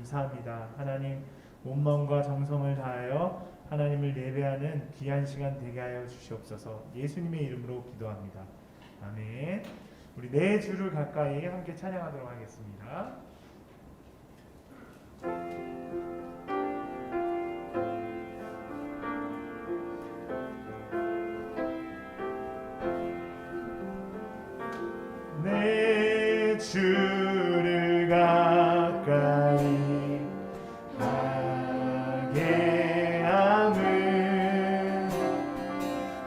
감사합니다. 하나님 온 마음과 정성을 다하여 하나님을 예배하는 귀한 시간 되게 하여 주시옵소서. 예수님의 이름으로 기도합니다. 아멘. 우리 네 주를 가까이 함께 찬양하도록 하겠습니다. 내 주를 가까이 하게 함은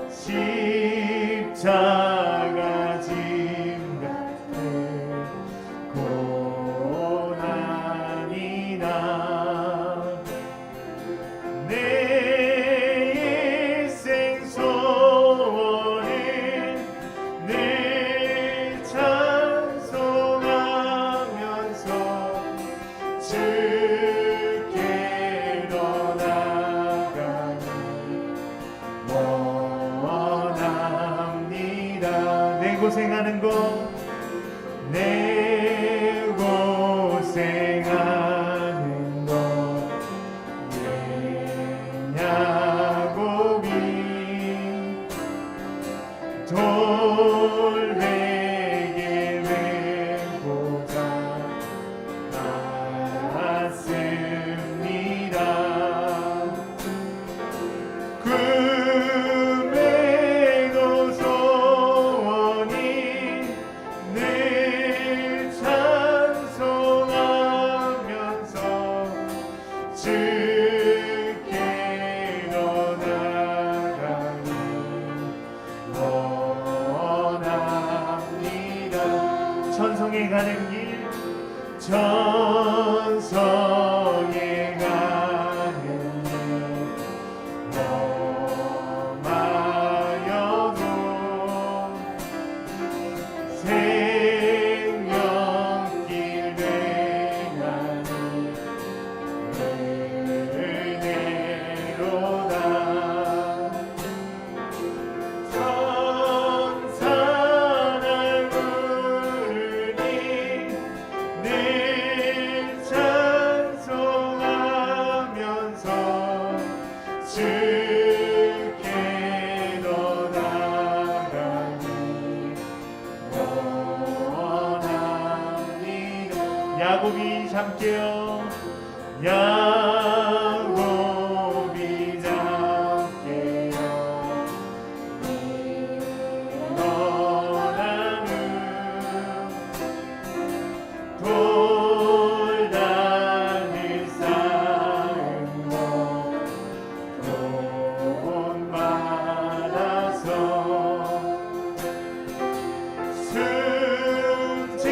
십자가 짐 같은 고난이나 내 일생 소원을 늘 찬송하면서 주께로 나가기 원합니다. 내 고생하는 것, 내 고생하는 것 왜냐고비 돌베개 메고자 나왔습니다. 꿈에도 소원이 늘 찬송하면서 주께로 나가기 원합니다. 천성에 가는 길, 천성에 가는 길 험하여도 생명길 행하니 은혜로다. 천사날 부르니 늘 찬송하면서 주께로 나가기 원합니다. 야곱이 잠깨요. 야곱이 잠깨요. 너라는 돌다닐 쌓은 것 돈 많아서 숨질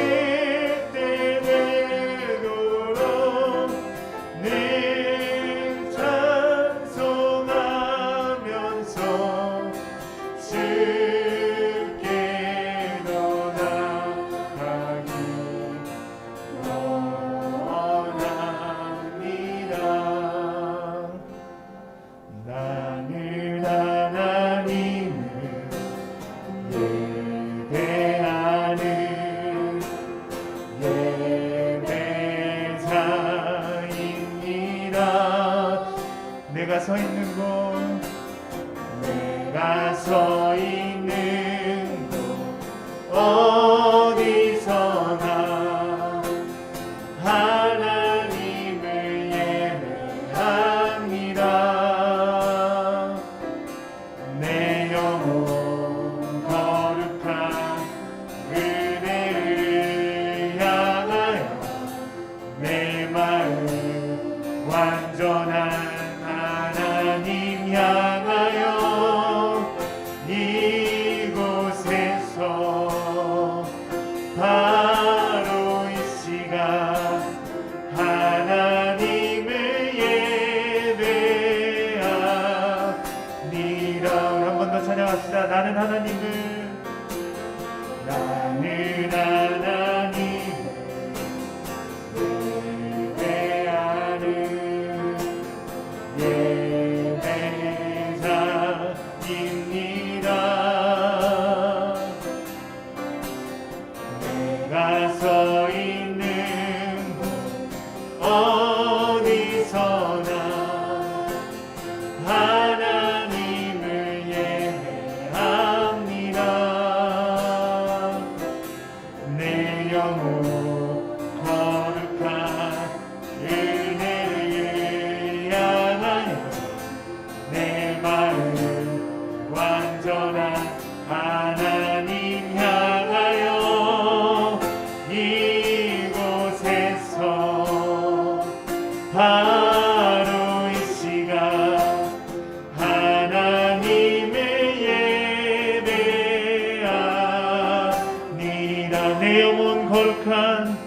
때 되도록 늘 찬송하면서 주께로 나가기 원합니다. 나는 하나님을 예배하는 예배자입니다. 내가 서 있는 곳, 내가 서 있는 곳 어디서나 하나님을 예배합니다. 내 영혼 거룩한 그대를 향하여 내 마음 완전한 하나님 향하여 이곳에서 바로 이 시간 하나님을 예배하니라. 한 번 더 찬양합시다. 나는 하나님을 예배하는 어디서나 하나님을 예배합니다. 내 영혼 거룩한 은혜를 향하여 내 마음 완전한 하나님 향하여 이곳에서 바로 이 시간 하나님을 예배하니라. 내 영혼 거룩한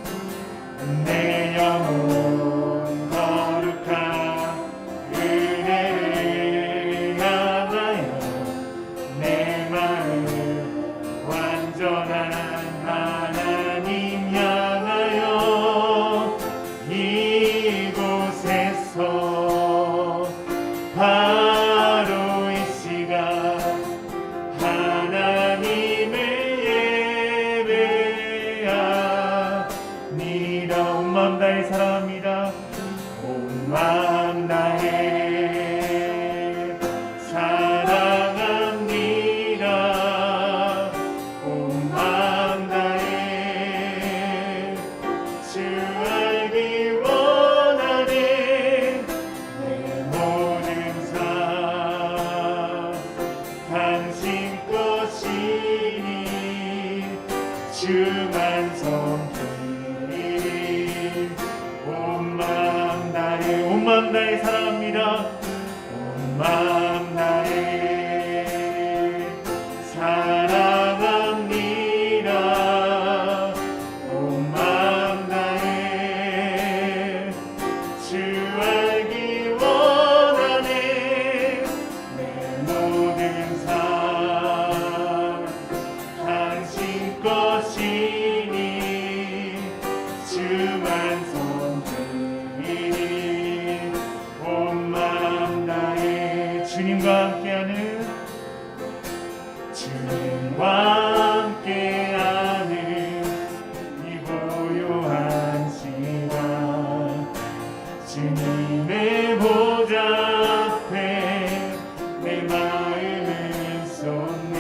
내 영혼 거룩한 은혜를 향하여 내 마음 완전한 하나님 향하여 이곳에서 바로 이 시간 하나님을 예배하니라. 온 마음 다해 사랑합니다. 온 마음 다해 사랑합니다. 온 마음 다해 주 알기 원하네. 내 모든 삶 당신 것이니 주만 섬기리. 온 마음 다해 온 마음 다해 사랑합니다. 온 마음 다해 사랑합니다. 온 마음 다해 주 알기 원하네. 내 모든 삶 당신 것이니 주만 섬기리. 온 마음 다해 주님과 함께하는 주님과 함께하는 이 고요한 시간 주님의 보좌 앞에 내 마음을 쏟네.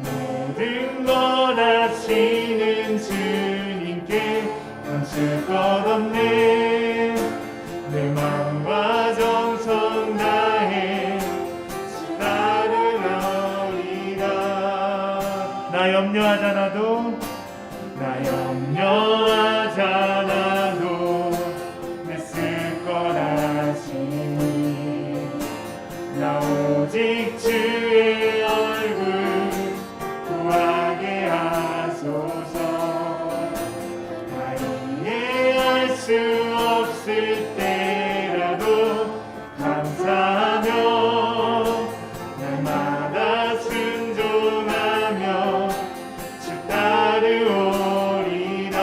모든 것 아시는 주님께 감출 것 없네. 내 마음과 정성 다해 따르리라. 나 염려하잖아도 나 염려하잖아도 내쓸 것 아시니 나 오직 주의 얼굴 구하게 하소서. 나 이해할 수 없을 때라도 감사하며 날마다 순종하며 주 따르오리라.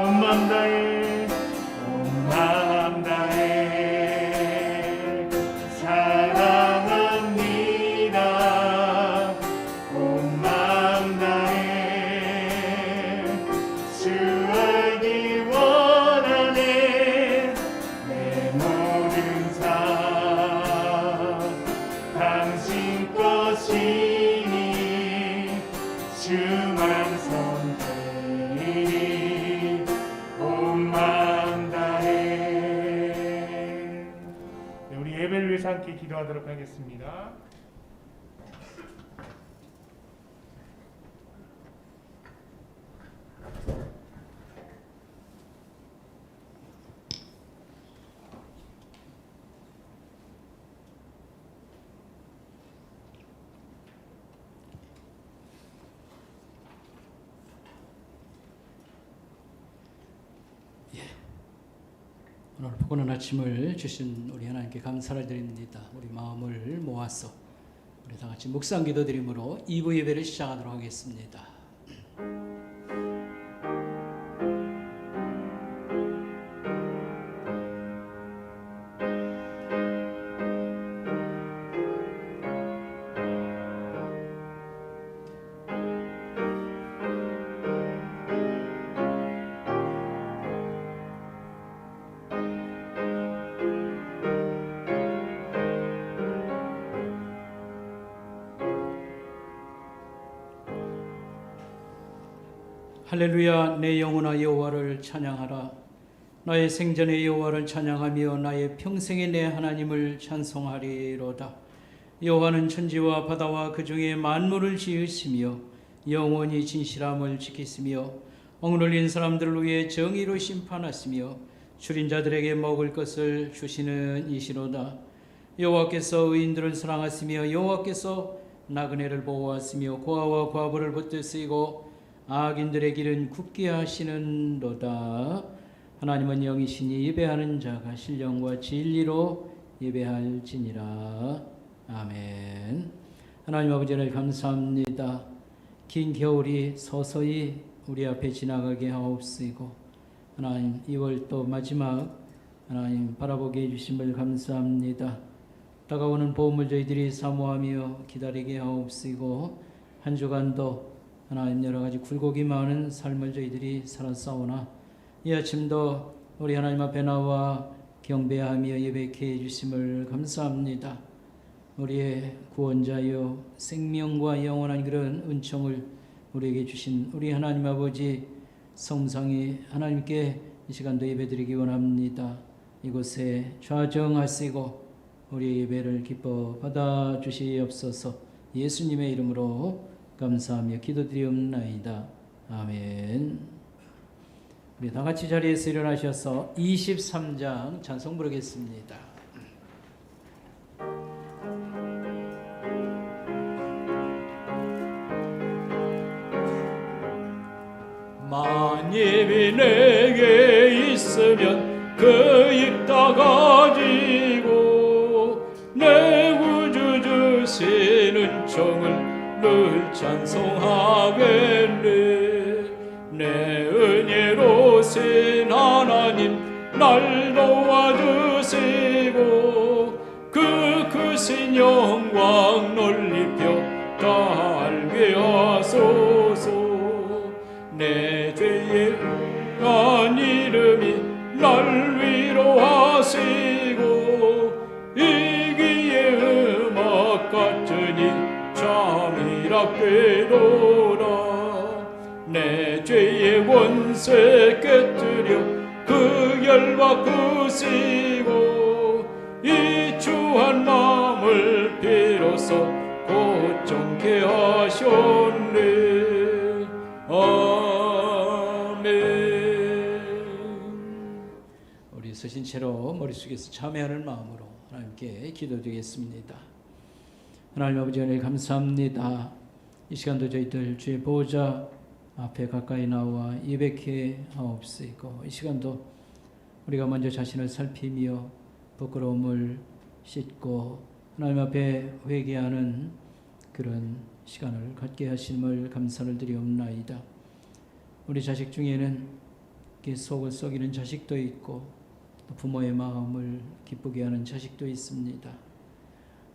온 마음 다해 온 마음 다해 사랑합니다. 온 마음 다해 주 알기 원하네. 내 모든 삶 당신 것이니 주만 섬기리. 온 마음 다해. 네, 우리 예배를 위해서 함께 기도하도록 하겠습니다. 오늘 포근한 아침을 주신 우리 하나님께 감사를 드립니다. 우리 마음을 모아서 우리 다 같이 묵상 기도드림으로 2부 예배를 시작하도록 하겠습니다. 할렐루야. 내 영혼아 여호와를 찬양하라. 나의 생전의 여호와를 찬양하며 나의 평생의 내 하나님을 찬송하리로다. 여호와는 천지와 바다와 그 중에 만물을 지으시며 영원히 진실함을 지키시며 억눌린 사람들을 위해 정의로 심판하시며 줄인 자들에게 먹을 것을 주시는 이시로다. 여호와께서 의인들을 사랑하시며 여호와께서 나그네를 보호하시며 고아와 과부를 붙드시고 악인들의 길은 굳게 하시는도다. 하나님은 영이시니 예배하는 자가 신령과 진리로 예배할지니라. 아멘. 하나님 아버지 하나님 감사합니다. 긴 겨울이 서서히 우리 앞에 지나가게 하옵시고 하나님 2월 또 마지막 하나님 바라보게 해주심을 감사합니다. 다가오는 보험을 저희들이 사모하며 기다리게 하옵시고 한 주간도 하나님 여러 가지 굴곡이 많은 삶을 저희들이 살았사오나 이 아침도 우리 하나님 앞에 나와 경배하며 예배케 해주심을 감사합니다. 우리의 구원자여 생명과 영원한 그런 은총을 우리에게 주신 우리 하나님 아버지 성상이 하나님께 이 시간도 예배드리기 원합니다. 이곳에 좌정하시고 우리의 예배를 기뻐 받아주시옵소서. 예수님의 이름으로 감사하며 기도드리옵나이다. 아멘. 우리 다같이 자리에서 일어나셔서 23장 찬송 부르겠습니다. 만입이 내게 있으면 그 입 다 가지고 내 구주 주신 은총을 늘 찬송하겠네. 내 은혜로신 하나님 날 도와주시고 그 크신 영광 넓히며 다 알게 하소서. 내 죄의 한 이름이 날 위로하시고 이기의 음악 같으니 잠이라 깨도라. 내 죄의 권세 깨뜨려 그 열과 끄시고 이 주한 마음을 비로소 고정케 하셨네. 아멘. 우리 서신 채로 머릿속에서 참회하는 마음으로 하나님께 기도드리겠습니다. 하나님 아버지 하나님 감사합니다. 이 시간도 저희들 주의 보호자 앞에 가까이 나와 예배케 하옵시고 이 시간도 우리가 먼저 자신을 살피며 부끄러움을 씻고 하나님 앞에 회개하는 그런 시간을 갖게 하심을 감사를 드리옵나이다. 우리 자식 중에는 속을 썩이는 자식도 있고 또 부모의 마음을 기쁘게 하는 자식도 있습니다.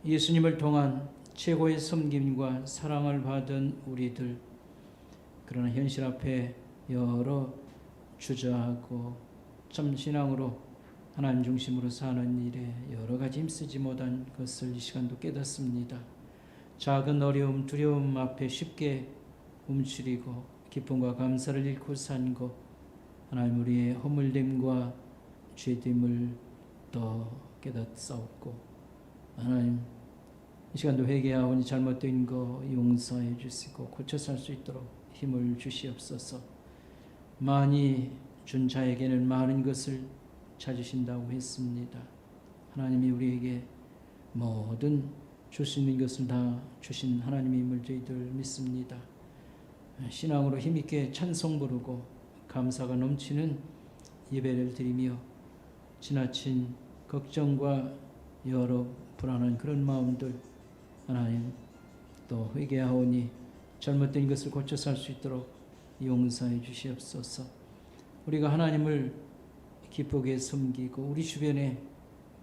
예수님을 통한 최고의 섬김과 사랑을 받은 우리들, 그러나 현실 앞에 여러 주저하고 참 신앙으로 하나님 중심으로 사는 일에 여러 가지 힘쓰지 못한 것을 이 시간도 깨닫습니다. 작은 어려움, 두려움 앞에 쉽게 움츠리고 기쁨과 감사를 잃고 산 것, 하나님 우리의 허물됨과 죄됨을 더 깨닫사옵고 하나님 이 시간도 회개하오니 잘못된 거 용서해 주시고 고쳐 살 수 있도록 힘을 주시옵소서. 많이 준 자에게는 많은 것을 찾으신다고 했습니다. 하나님이 우리에게 모든 줄 수 있는 것을 다 주신 하나님임을 저희들 믿습니다. 신앙으로 힘있게 찬송 부르고 감사가 넘치는 예배를 드리며 지나친 걱정과 여러 불안한 그런 마음들 하나님 또 회개하오니 잘못된 것을 고쳐 살 수 있도록 용서해 주시옵소서. 우리가 하나님을 기쁘게 섬기고 우리 주변에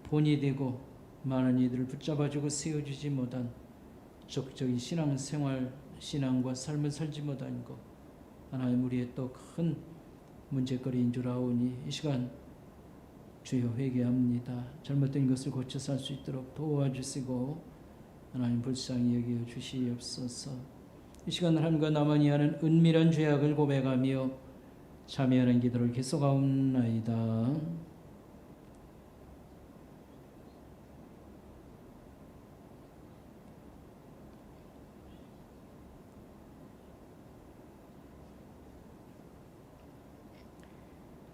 본이 되고 많은 이들을 붙잡아주고 세워주지 못한 적극적인 신앙생활, 신앙과 삶을 살지 못한 것 하나님 우리의 또 큰 문제거리인 줄 아오니 이 시간 주여 회개합니다. 잘못된 것을 고쳐 살 수 있도록 도와주시고 하나님 불쌍히 여겨 주시옵소서. 이 시간 하나님과 나만이 하는 은밀한 죄악을 고백하며 참여하는 기도를 계속하옵나이다.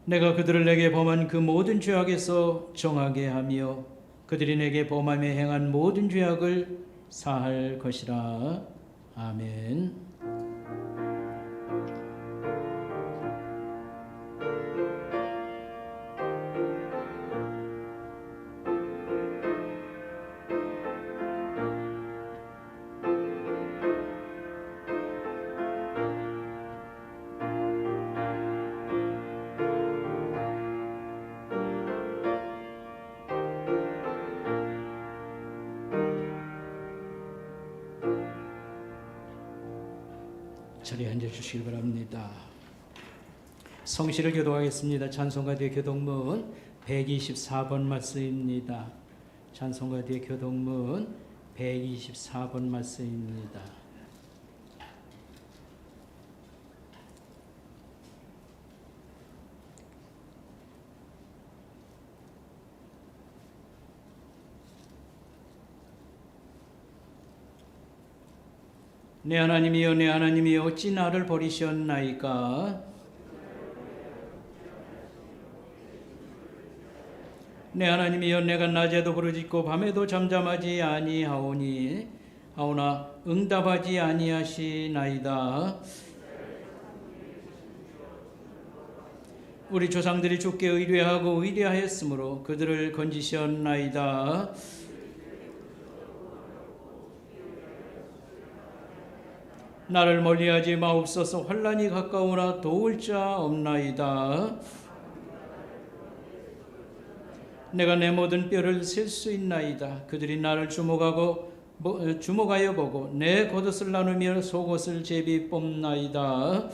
내가 그들을 내게 범한 그 모든 죄악에서 정하게 하며 그들이 내게 범하며 행한 모든 죄악을 사할 것이라. 아멘. 자리에 앉아주시기 바랍니다. 성시를 교독하겠습니다. 찬송가 뒤에 교독문 124번 말씀입니다. 찬송가 뒤에 교독문 124번 말씀입니다. 내 하나님이여 내 하나님이여 어찌 나를 버리셨나이까. 내 하나님이여 내가 낮에도 부르짖고 밤에도 잠잠하지 아니하오니 하오나 응답하지 아니하시나이다. 우리 조상들이 주께 의뢰하고 의뢰하였으므로 그들을 건지셨나이다. 나를 멀리하지 마옵소서. 환난이 가까우나 도울 자 없나이다. 내가 내 모든 뼈를 셀 수 있나이다. 그들이 나를 주목하여 보고 내 겉옷을 나누며 속옷을 제비 뽑나이다.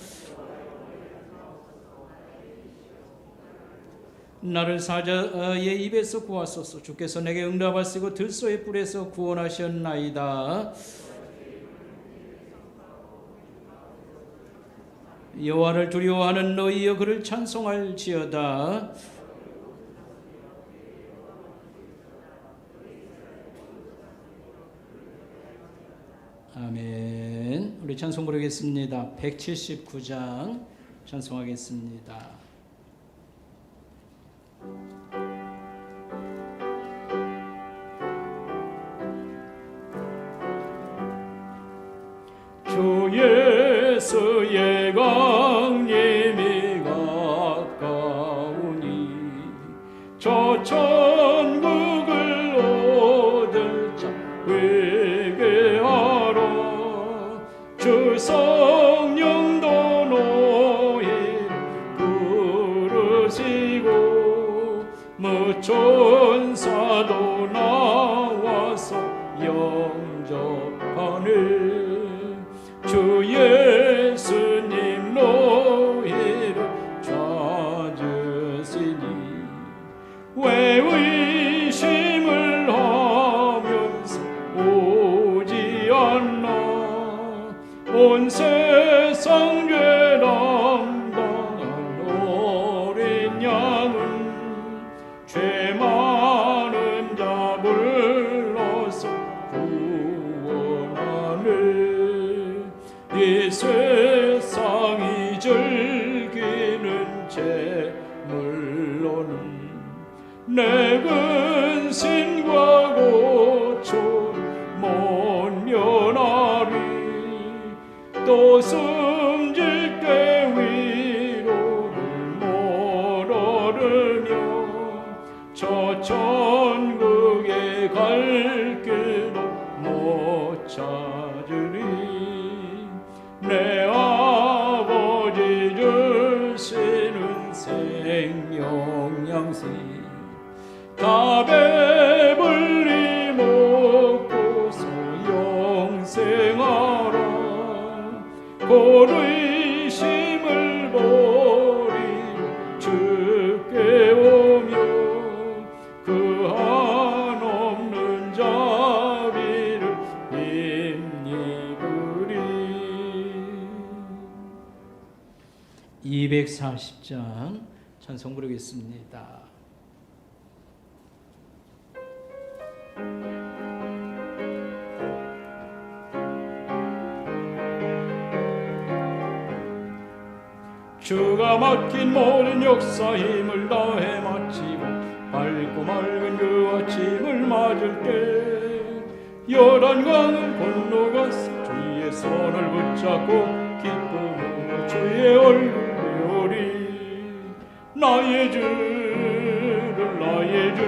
나를 사자의 입에서 구하소서. 주께서 내게 응답하시고 들소의 뿔에서 구원하셨나이다. 여호와를 두려워하는 너희여 그를 찬송할지어다. 아멘. 우리 찬송 부르겠습니다. 179장 찬송하겠습니다. 주 예수의 강림이 가까우니 저 천국을 얻을 자 회개하라. 주 성령도 너희를 부르시고 무천사도 나와서 영접하네. 주 예수님 너희를 찾으시니 왜 의심을 하면서 오지 않나. 온 세상 죄 담당한 어린 양은 죄 많은 자 불러서 구원하네. 이 세상이 즐기는 재물로는 내 근심과 고초를 못 면하리. 또 숨질 때 위로를 못 얻으며 저 천국에 갈 길도 못 찾으리. 내 아버지 주시는 생명 양식 다 배불리 먹고서 영생하라. 곧 의심을 버리고 주께 오며 그 한없는 자비를 힘입으리. 40장 찬송 부르겠습니다. 주가 맡긴 모든 역사 힘을 다해 마치고 밝고 맑은 그 아침을 맞을 때 요단강을 건너가서 주의 손을 붙잡고 기쁨으로 주의 얼굴 배우리. 나의 주를 나의 주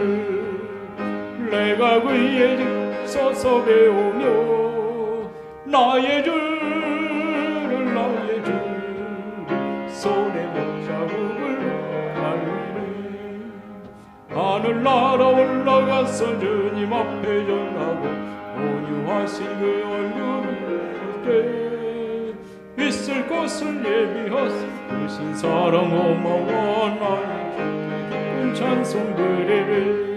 내가 그의 집 서서 배우며 나의 주를 나의 주 손에 못자국을 달리네. 하늘나라 올라가서 주님 앞에 전하고 온유하신 그 얼굴을 볼 때 있을 곳을 예비하사 그 신사랑 고마워 나의 주께 기쁜 찬송 드리리.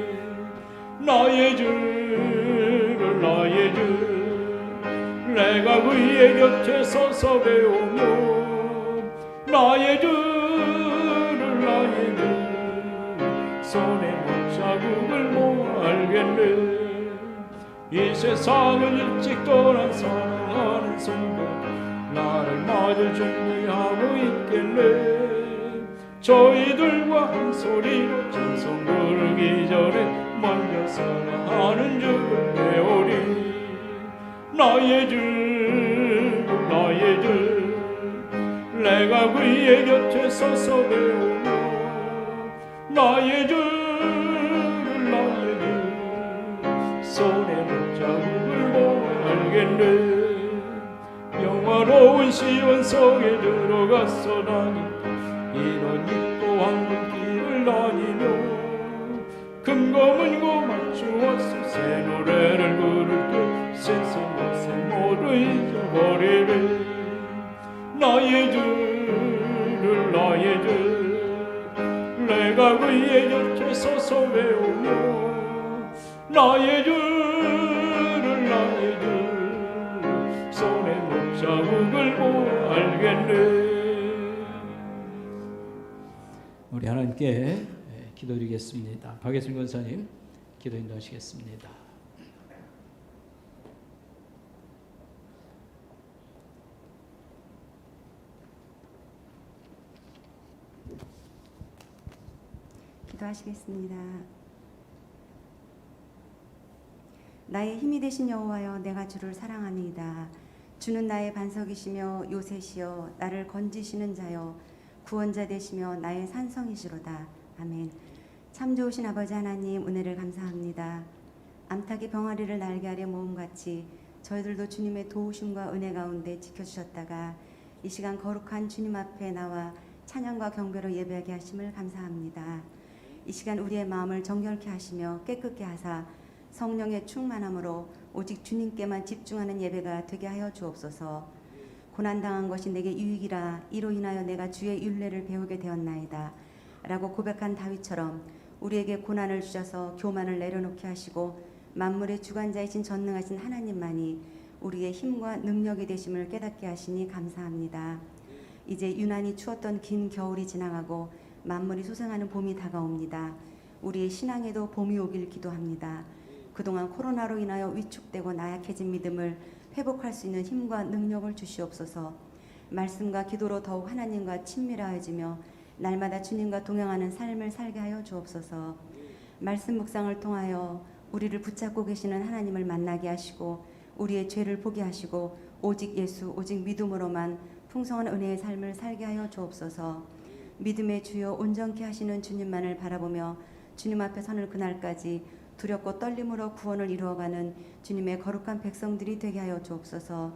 나의 주를 나의 주 내가 그의 곁에 서서 배우며 나의 주를 나의 주 손에 못자국을 못 알겠네. 이 세상을 일찍 떠난 사랑하는 성도 나를 맞을 준비하고 있겠네. 저희들과 한 소리로 찬송 부르기 전에 먼저 사랑하는 주를 배우리. 나의 주를 나의 주 내가 그의 곁에 서서 배우며 나의 주를 나의 주 손에 못자국을 못 알겠네. 영화로운 시온성에 들어가서 다니 인원 입고 황금길을 다니며 금검은고 맞추었어 새 노래를 부를 때 세상 것을 모두 잊어버리리. 나의 주를 나의 주 내가 그의 곁에 서서 배우며 나의 주를 나의 주 손에 못자국을 못 알겠네. 우리 하나님께 기도드리겠습니다. 박예순 권사님 기도 인도하시겠습니다. 기도하시겠습니다. 나의 힘이 되신 여호와여 내가 주를 사랑하니이다. 주는 나의 반석이시며 요새시여 나를 건지시는 자여 구원자 되시며 나의 산성이시로다. 아멘. 참 좋으신 아버지 하나님 은혜를 감사합니다. 암탉이 병아리를 날개 아래 모음같이 저희들도 주님의 도우심과 은혜 가운데 지켜주셨다가 이 시간 거룩한 주님 앞에 나와 찬양과 경배로 예배하게 하심을 감사합니다. 이 시간 우리의 마음을 정결케 하시며 깨끗게 하사 성령의 충만함으로 오직 주님께만 집중하는 예배가 되게 하여 주옵소서. 고난당한 것이 내게 유익이라 이로 인하여 내가 주의 율례를 배우게 되었나이다 라고 고백한 다윗처럼 우리에게 고난을 주셔서 교만을 내려놓게 하시고 만물의 주관자이신 전능하신 하나님만이 우리의 힘과 능력이 되심을 깨닫게 하시니 감사합니다. 이제 유난히 추웠던 긴 겨울이 지나가고 만물이 소생하는 봄이 다가옵니다. 우리의 신앙에도 봄이 오길 기도합니다. 그동안 코로나로 인하여 위축되고 나약해진 믿음을 회복할 수 있는 힘과 능력을 주시옵소서. 말씀과 기도로 더욱 하나님과 친밀하여지며 날마다 주님과 동행하는 삶을 살게 하여 주옵소서. 말씀 묵상을 통하여 우리를 붙잡고 계시는 하나님을 만나게 하시고 우리의 죄를 보게 하시고 오직 예수 오직 믿음으로만 풍성한 은혜의 삶을 살게 하여 주옵소서. 믿음의 주요 온전케 하시는 주님만을 바라보며 주님 앞에 서는 그날까지 두렵고 떨림으로 구원을 이루어가는 주님의 거룩한 백성들이 되게 하여 주옵소서.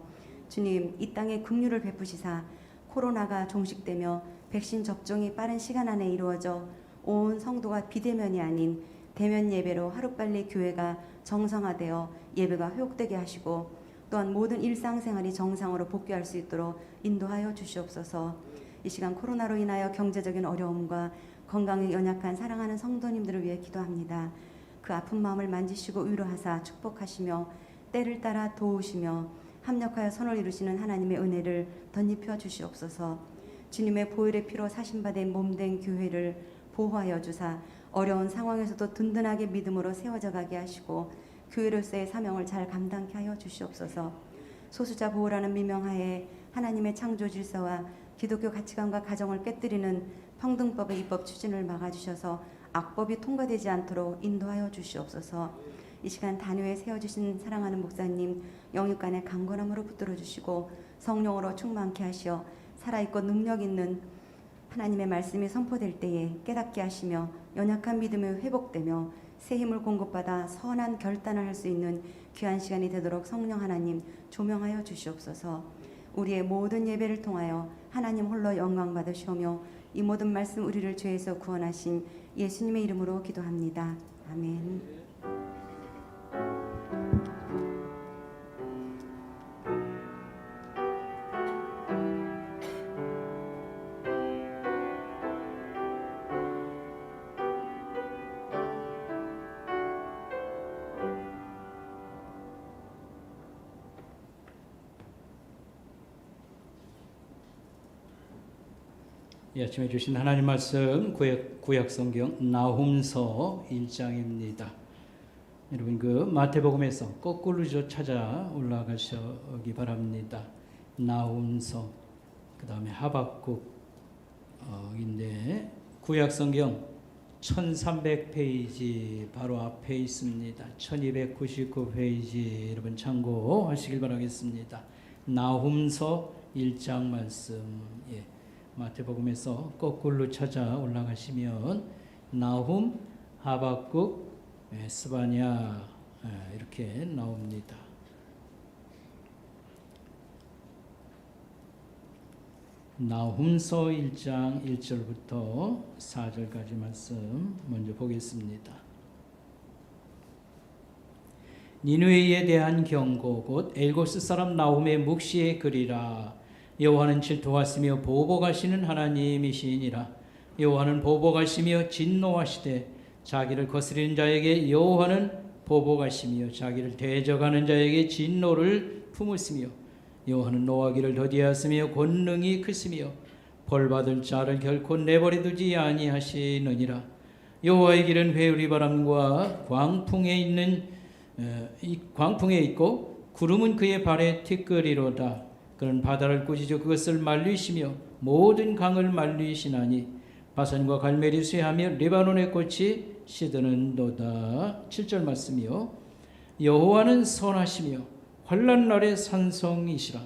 주님, 이 땅에 긍휼을 베푸시사 코로나가 종식되며 백신 접종이 빠른 시간 안에 이루어져 온 성도가 비대면이 아닌 대면 예배로 하루빨리 교회가 정상화되어 예배가 회복되게 하시고 또한 모든 일상생활이 정상으로 복귀할 수 있도록 인도하여 주시옵소서. 이 시간 코로나로 인하여 경제적인 어려움과 건강에 연약한 사랑하는 성도님들을 위해 기도합니다. 그 아픈 마음을 만지시고 위로하사 축복하시며 때를 따라 도우시며 합력하여 선을 이루시는 하나님의 은혜를 덧입혀 주시옵소서. 주님의 보혈의 피로 사신받은 몸된 교회를 보호하여 주사 어려운 상황에서도 든든하게 믿음으로 세워져 가게 하시고 교회로서의 사명을 잘 감당케 하여 주시옵소서. 소수자 보호라는 미명하에 하나님의 창조 질서와 기독교 가치관과 가정을 깨뜨리는 평등법의 입법 추진을 막아주셔서 악법이 통과되지 않도록 인도하여 주시옵소서. 이 시간 단위에 세워주신 사랑하는 목사님 영육간의 강건함으로 붙들어 주시고 성령으로 충만케 하시어 살아있고 능력 있는 하나님의 말씀이 선포될 때에 깨닫게 하시며 연약한 믿음이 회복되며 새 힘을 공급받아 선한 결단을 할 수 있는 귀한 시간이 되도록 성령 하나님 조명하여 주시옵소서. 우리의 모든 예배를 통하여 하나님 홀로 영광 받으시오며 이 모든 말씀 우리를 죄에서 구원하신 예수님의 이름으로 기도합니다. 아멘. 이 아침에 주신 하나님 말씀 구약 성경 나훔서 1장입니다. 여러분 그 마태복음에서 거꾸로 찾아 올라가시기 바랍니다. 나훔서 그 다음에 하박국인데 구약 성경 1300페이지 바로 앞에 있습니다. 1299페이지 여러분 참고하시길 바라겠습니다. 나훔서 1장 말씀 마태복음에서 거꾸로 찾아 올라가시면 나훔, 하박국, 스바냐 이렇게 나옵니다. 나훔서 1장 1절부터 4절까지 말씀 먼저 보겠습니다. 니느웨에 대한 경고 곧 엘고스 사람 나훔의 묵시의 글이라. 여호와는 질투하시며 보복하시는 하나님이시니라. 여호와는 보복하시며 진노하시되 자기를 거스리는 자에게 여호와는 보복하시며 자기를 대적하는 자에게 진노를 품으시며 여호와는 노하기를 더디하시며 권능이 크시며 벌받을 자를 결코 내버려두지 아니하시느니라. 여호와의 길은 회오리 바람과 광풍에 있고 구름은 그의 발에 티끌이로다. 그는 바다를 꾸짖어 그것을 말리시며 모든 강을 말리시나니 바산과 갈멜이 쇠하며 레바논의 꽃이 시드는도다. 7절 말씀이요. 여호와는 선하시며 환난 날의 산성이시라.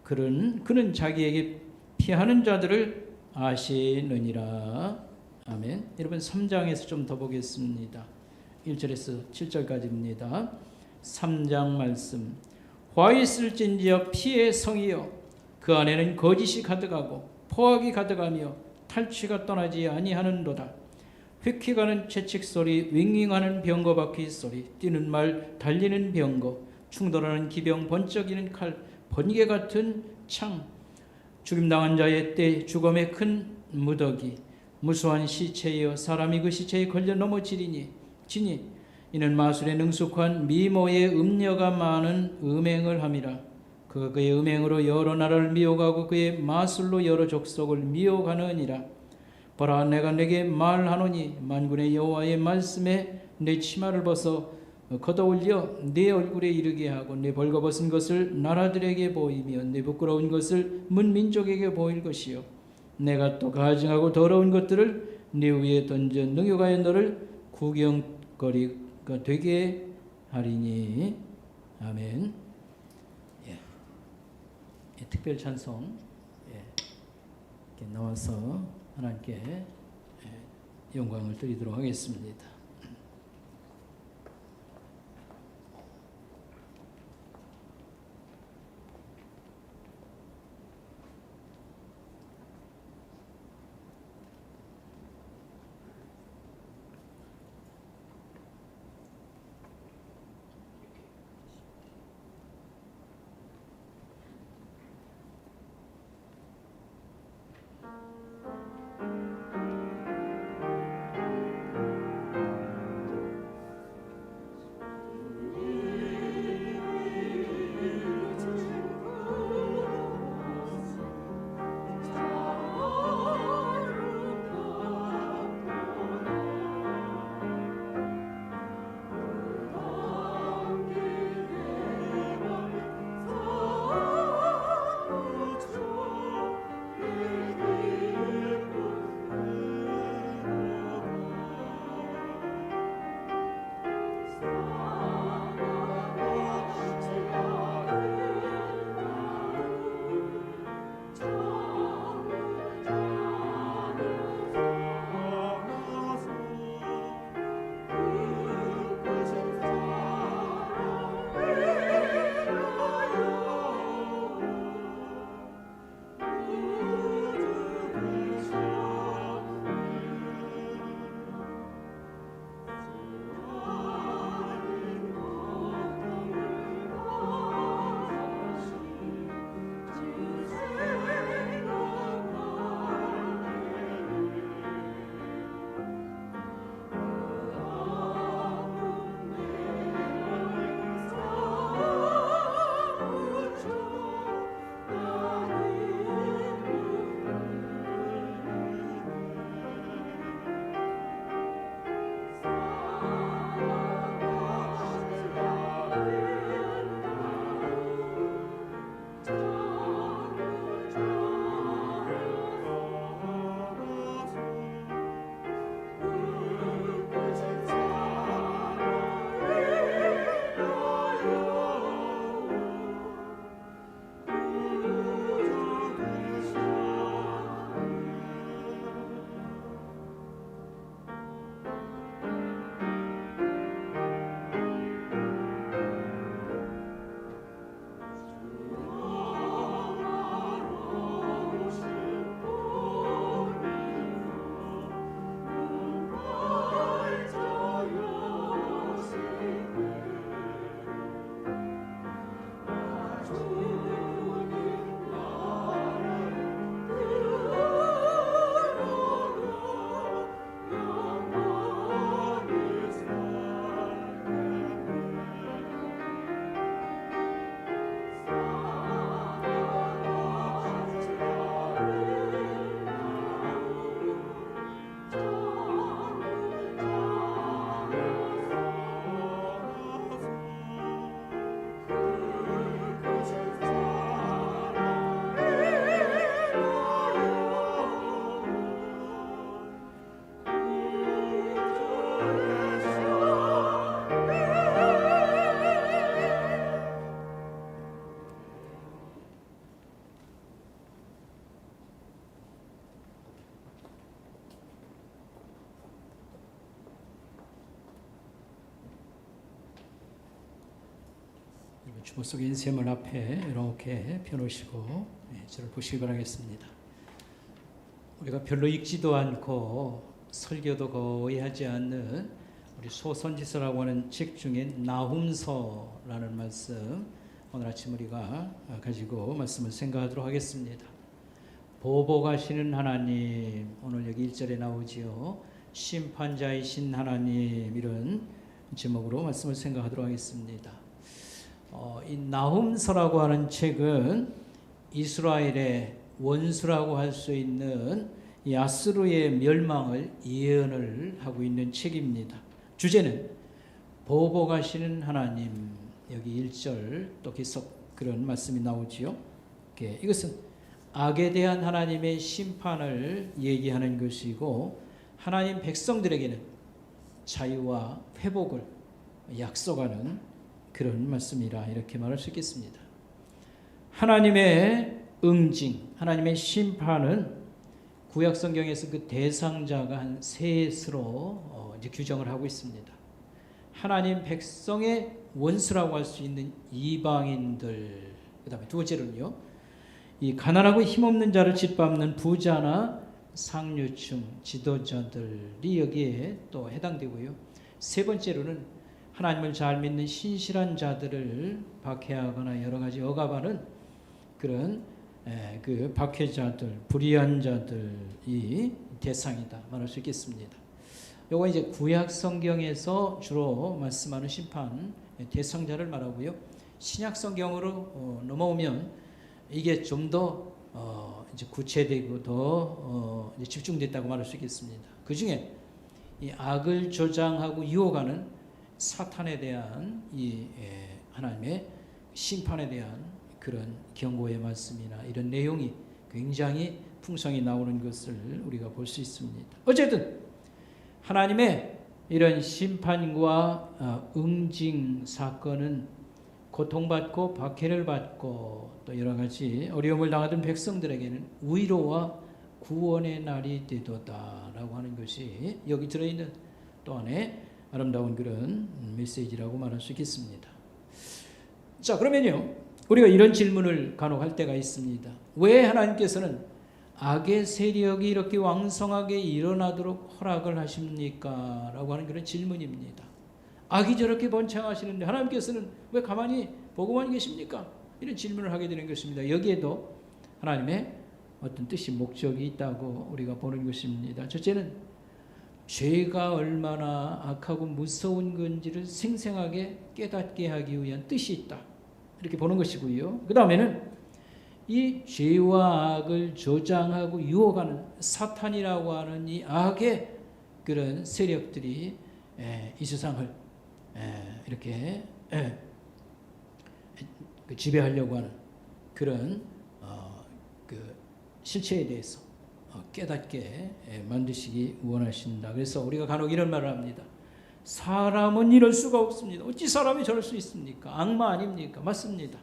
그는 자기에게 피하는 자들을 아시느니라. 아멘. 여러분 3장에서 좀 더 보겠습니다. 1절에서 7절까지입니다. 3장 말씀. 화 있을진지여 피의 성이여 그 안에는 거짓이 가득하고 포악이 가득하며 탈취가 떠나지 아니하는도다. 휙휙하는 채찍 소리, 윙윙하는 병거 바퀴 소리, 뛰는 말, 달리는 병거, 충돌하는 기병, 번쩍이는 칼, 번개 같은 창, 죽임당한 자의 때, 죽음의 큰 무더기, 무수한 시체여 사람이 그 시체에 걸려 넘어지니 이는 마술에 능숙한 미모의 음녀가 많은 음행을 함이라. 그가 그의 음행으로 여러 나라를 미혹하고 그의 마술로 여러 족속을 미혹하느니라. 보라 내가 내게 말하노니 만군의 여호와의 말씀에 내 치마를 벗어 걷어올려 내 얼굴에 이르게 하고 내 벌거벗은 것을 나라들에게 보이며 내 부끄러운 것을 문 민족에게 보일 것이요 내가 또 가증하고 더러운 것들을 네 위에 던져 능욕하여 너를 구경거리가 되게 하리니. 아멘. 특별 찬송 이렇게 나와서 하나님께 영광을 드리도록 하겠습니다. 주보 속에 인쇄물 앞에 이렇게 펴놓으시고 저를 보시기 바라겠습니다. 우리가 별로 읽지도 않고 설교도 거의 하지 않는 우리 소선지서라고 하는 책 중에 나훔서라는 말씀, 오늘 아침 우리가 가지고 말씀을 생각하도록 하겠습니다. 보복하시는 하나님, 오늘 여기 1절에 나오지요. 심판자이신 하나님, 이런 제목으로 말씀을 생각하도록 하겠습니다. 이 나훔서라고 하는 책은 이스라엘의 원수라고 할 수 있는 이 아수르의 멸망을 예언을 하고 있는 책입니다. 주제는 보복하시는 하나님, 여기 1절 또 계속 그런 말씀이 나오지요. 이것은 악에 대한 하나님의 심판을 얘기하는 것이고, 하나님 백성들에게는 자유와 회복을 약속하는 그런 말씀이라 이렇게 말할 수 있겠습니다. 하나님의 응징, 하나님의 심판은 구약 성경에서 그 대상자가 한 셋으로 이제 규정을 하고 있습니다. 하나님 백성의 원수라고 할 수 있는 이방인들, 그다음에 두 번째로는요, 이 가난하고 힘없는 자를 짓밟는 부자나 상류층 지도자들이 여기에 또 해당되고요. 세 번째로는 하나님을 잘 믿는 신실한 자들을 박해하거나 여러 가지 억압하는 그런 그 박해자들, 불의한 자들이 대상이다 말할 수 있겠습니다. 요거 이제 구약 성경에서 주로 말씀하는 심판 대상자를 말하고요. 신약 성경으로 넘어오면 이게 좀 더 이제 구체되고 더 집중됐다고 말할 수 있겠습니다. 그 중에 이 악을 조장하고 유혹하는 사탄에 대한 이 하나님의 심판에 대한 그런 경고의 말씀이나 이런 내용이 굉장히 풍성히 나오는 것을 우리가 볼 수 있습니다. 어쨌든 하나님의 이런 심판과 응징 사건은 고통받고 박해를 받고 또 여러 가지 어려움을 당하던 백성들에게는 위로와 구원의 날이 되도다라고 하는 것이 여기 들어있는 또 안에 아름다운 그런 메시지라고 말할 수 있겠습니다. 자, 그러면요, 우리가 이런 질문을 간혹 할 때가 있습니다. 왜 하나님께서는 악의 세력이 이렇게 왕성하게 일어나도록 허락을 하십니까? 라고 하는 그런 질문입니다. 악이 저렇게 번창하시는데 하나님께서는 왜 가만히 보고만 계십니까? 이런 질문을 하게 되는 것입니다. 여기에도 하나님의 어떤 뜻이 목적이 있다고 우리가 보는 것입니다. 첫째는 죄가 얼마나 악하고 무서운 건지를 생생하게 깨닫게 하기 위한 뜻이 있다, 이렇게 보는 것이고요. 그 다음에는 이 죄와 악을 조장하고 유혹하는 사탄이라고 하는 이 악의 그런 세력들이 이 세상을 이렇게 지배하려고 하는 그런 그 실체에 대해서 깨닫게 만드시기 원하신다. 그래서 우리가 간혹 이런 말을 합니다. 사람은 이럴 수가 없습니다. 어찌 사람이 저럴 수 있습니까? 악마 아닙니까? 맞습니다.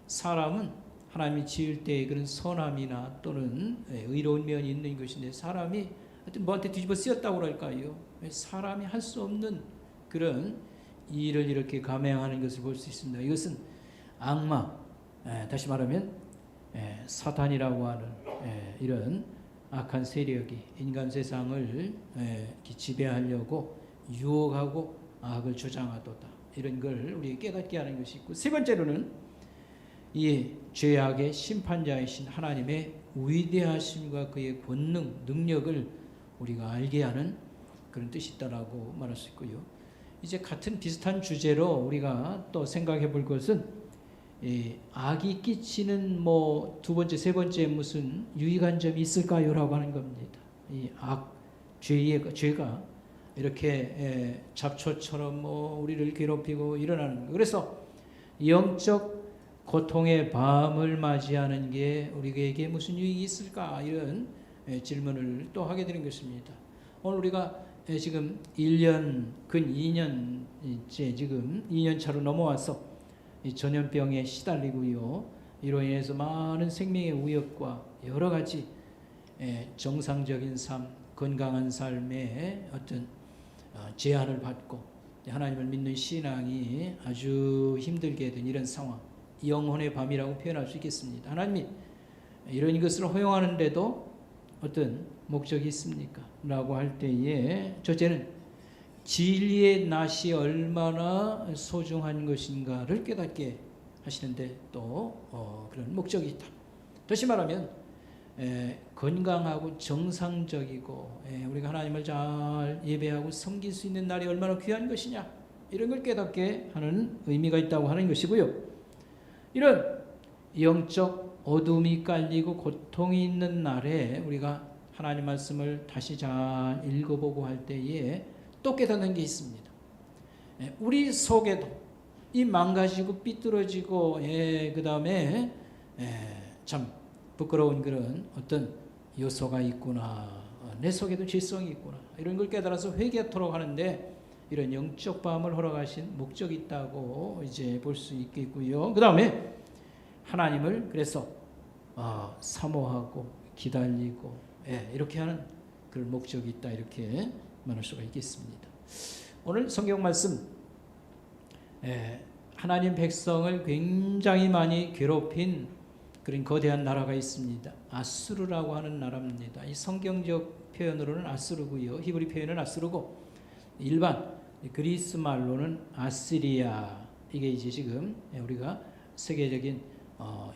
사람은 하나님이 지을 때의 그런 선함이나 또는 의로운 면이 있는 것인데, 사람이 하여튼 뭐한테 뒤집어 쓰였다고 그럴까요? 사람이 할 수 없는 그런 일을 이렇게 감행하는 것을 볼 수 있습니다. 이것은 악마, 다시 말하면 사탄이라고 하는 이런 악한 세력이 인간 세상을 지배하려고 유혹하고 악을 조장하도다, 이런 걸 우리 깨닫게 하는 것이 있고, 세 번째로는 이 죄악의 심판자이신 하나님의 위대하심과 그의 권능, 능력을 우리가 알게 하는 그런 뜻이 있다라고 말할 수 있고요. 이제 같은 비슷한 주제로 우리가 또 생각해 볼 것은 악이 끼치는 뭐 두 번째, 세 번째 무슨 유익한 점이 있을까요라고 하는 겁니다. 이 죄가 이렇게 잡초처럼 뭐 우리를 괴롭히고 일어나는 거. 그래서 영적 고통의 밤을 맞이하는 게 우리에게 무슨 유익이 있을까, 이런 질문을 또 하게 되는 것입니다. 오늘 우리가 지금 1년, 근 2년째 지금 2년 차로 넘어와서 이 전염병에 시달리고요. 이로 인해서 많은 생명의 위협과 여러 가지 정상적인 삶, 건강한 삶에 어떤 제한을 받고 하나님을 믿는 신앙이 아주 힘들게 된 이런 상황, 영혼의 밤이라고 표현할 수 있겠습니다. 하나님이 이런 것을 허용하는데도 어떤 목적이 있습니까? 라고 할 때에 첫째는 진리의 낮이 얼마나 소중한 것인가를 깨닫게 하시는데 또 그런 목적이 있다. 다시 말하면 건강하고 정상적이고 우리가 하나님을 잘 예배하고 섬길 수 있는 날이 얼마나 귀한 것이냐, 이런 걸 깨닫게 하는 의미가 있다고 하는 것이고요. 이런 영적 어둠이 깔리고 고통이 있는 날에 우리가 하나님 말씀을 다시 잘 읽어보고 할 때에 또 깨닫는 게 있습니다. 우리 속에도 이 망가지고 삐뚤어지고 그 다음에 참 부끄러운 그런 어떤 요소가 있구나, 내 속에도 질성이 있구나, 이런 걸 깨달아서 회개하도록 하는데 이런 영적 밤을 허락하신 목적이 있다고 이제 볼 수 있겠고요. 그 다음에 하나님을 그래서 사모하고 기다리고 이렇게 하는 그런 목적이 있다, 이렇게 말할 수가 있겠습니다. 오늘 성경 말씀, 하나님 백성을 굉장히 많이 괴롭힌 그런 거대한 나라가 있습니다. 아수르라고 하는 나라입니다. 이 성경적 표현으로는 아수르고요, 히브리 표현은 아수르고, 일반 그리스 말로는 아시리아, 이게 이제 지금 우리가 세계적인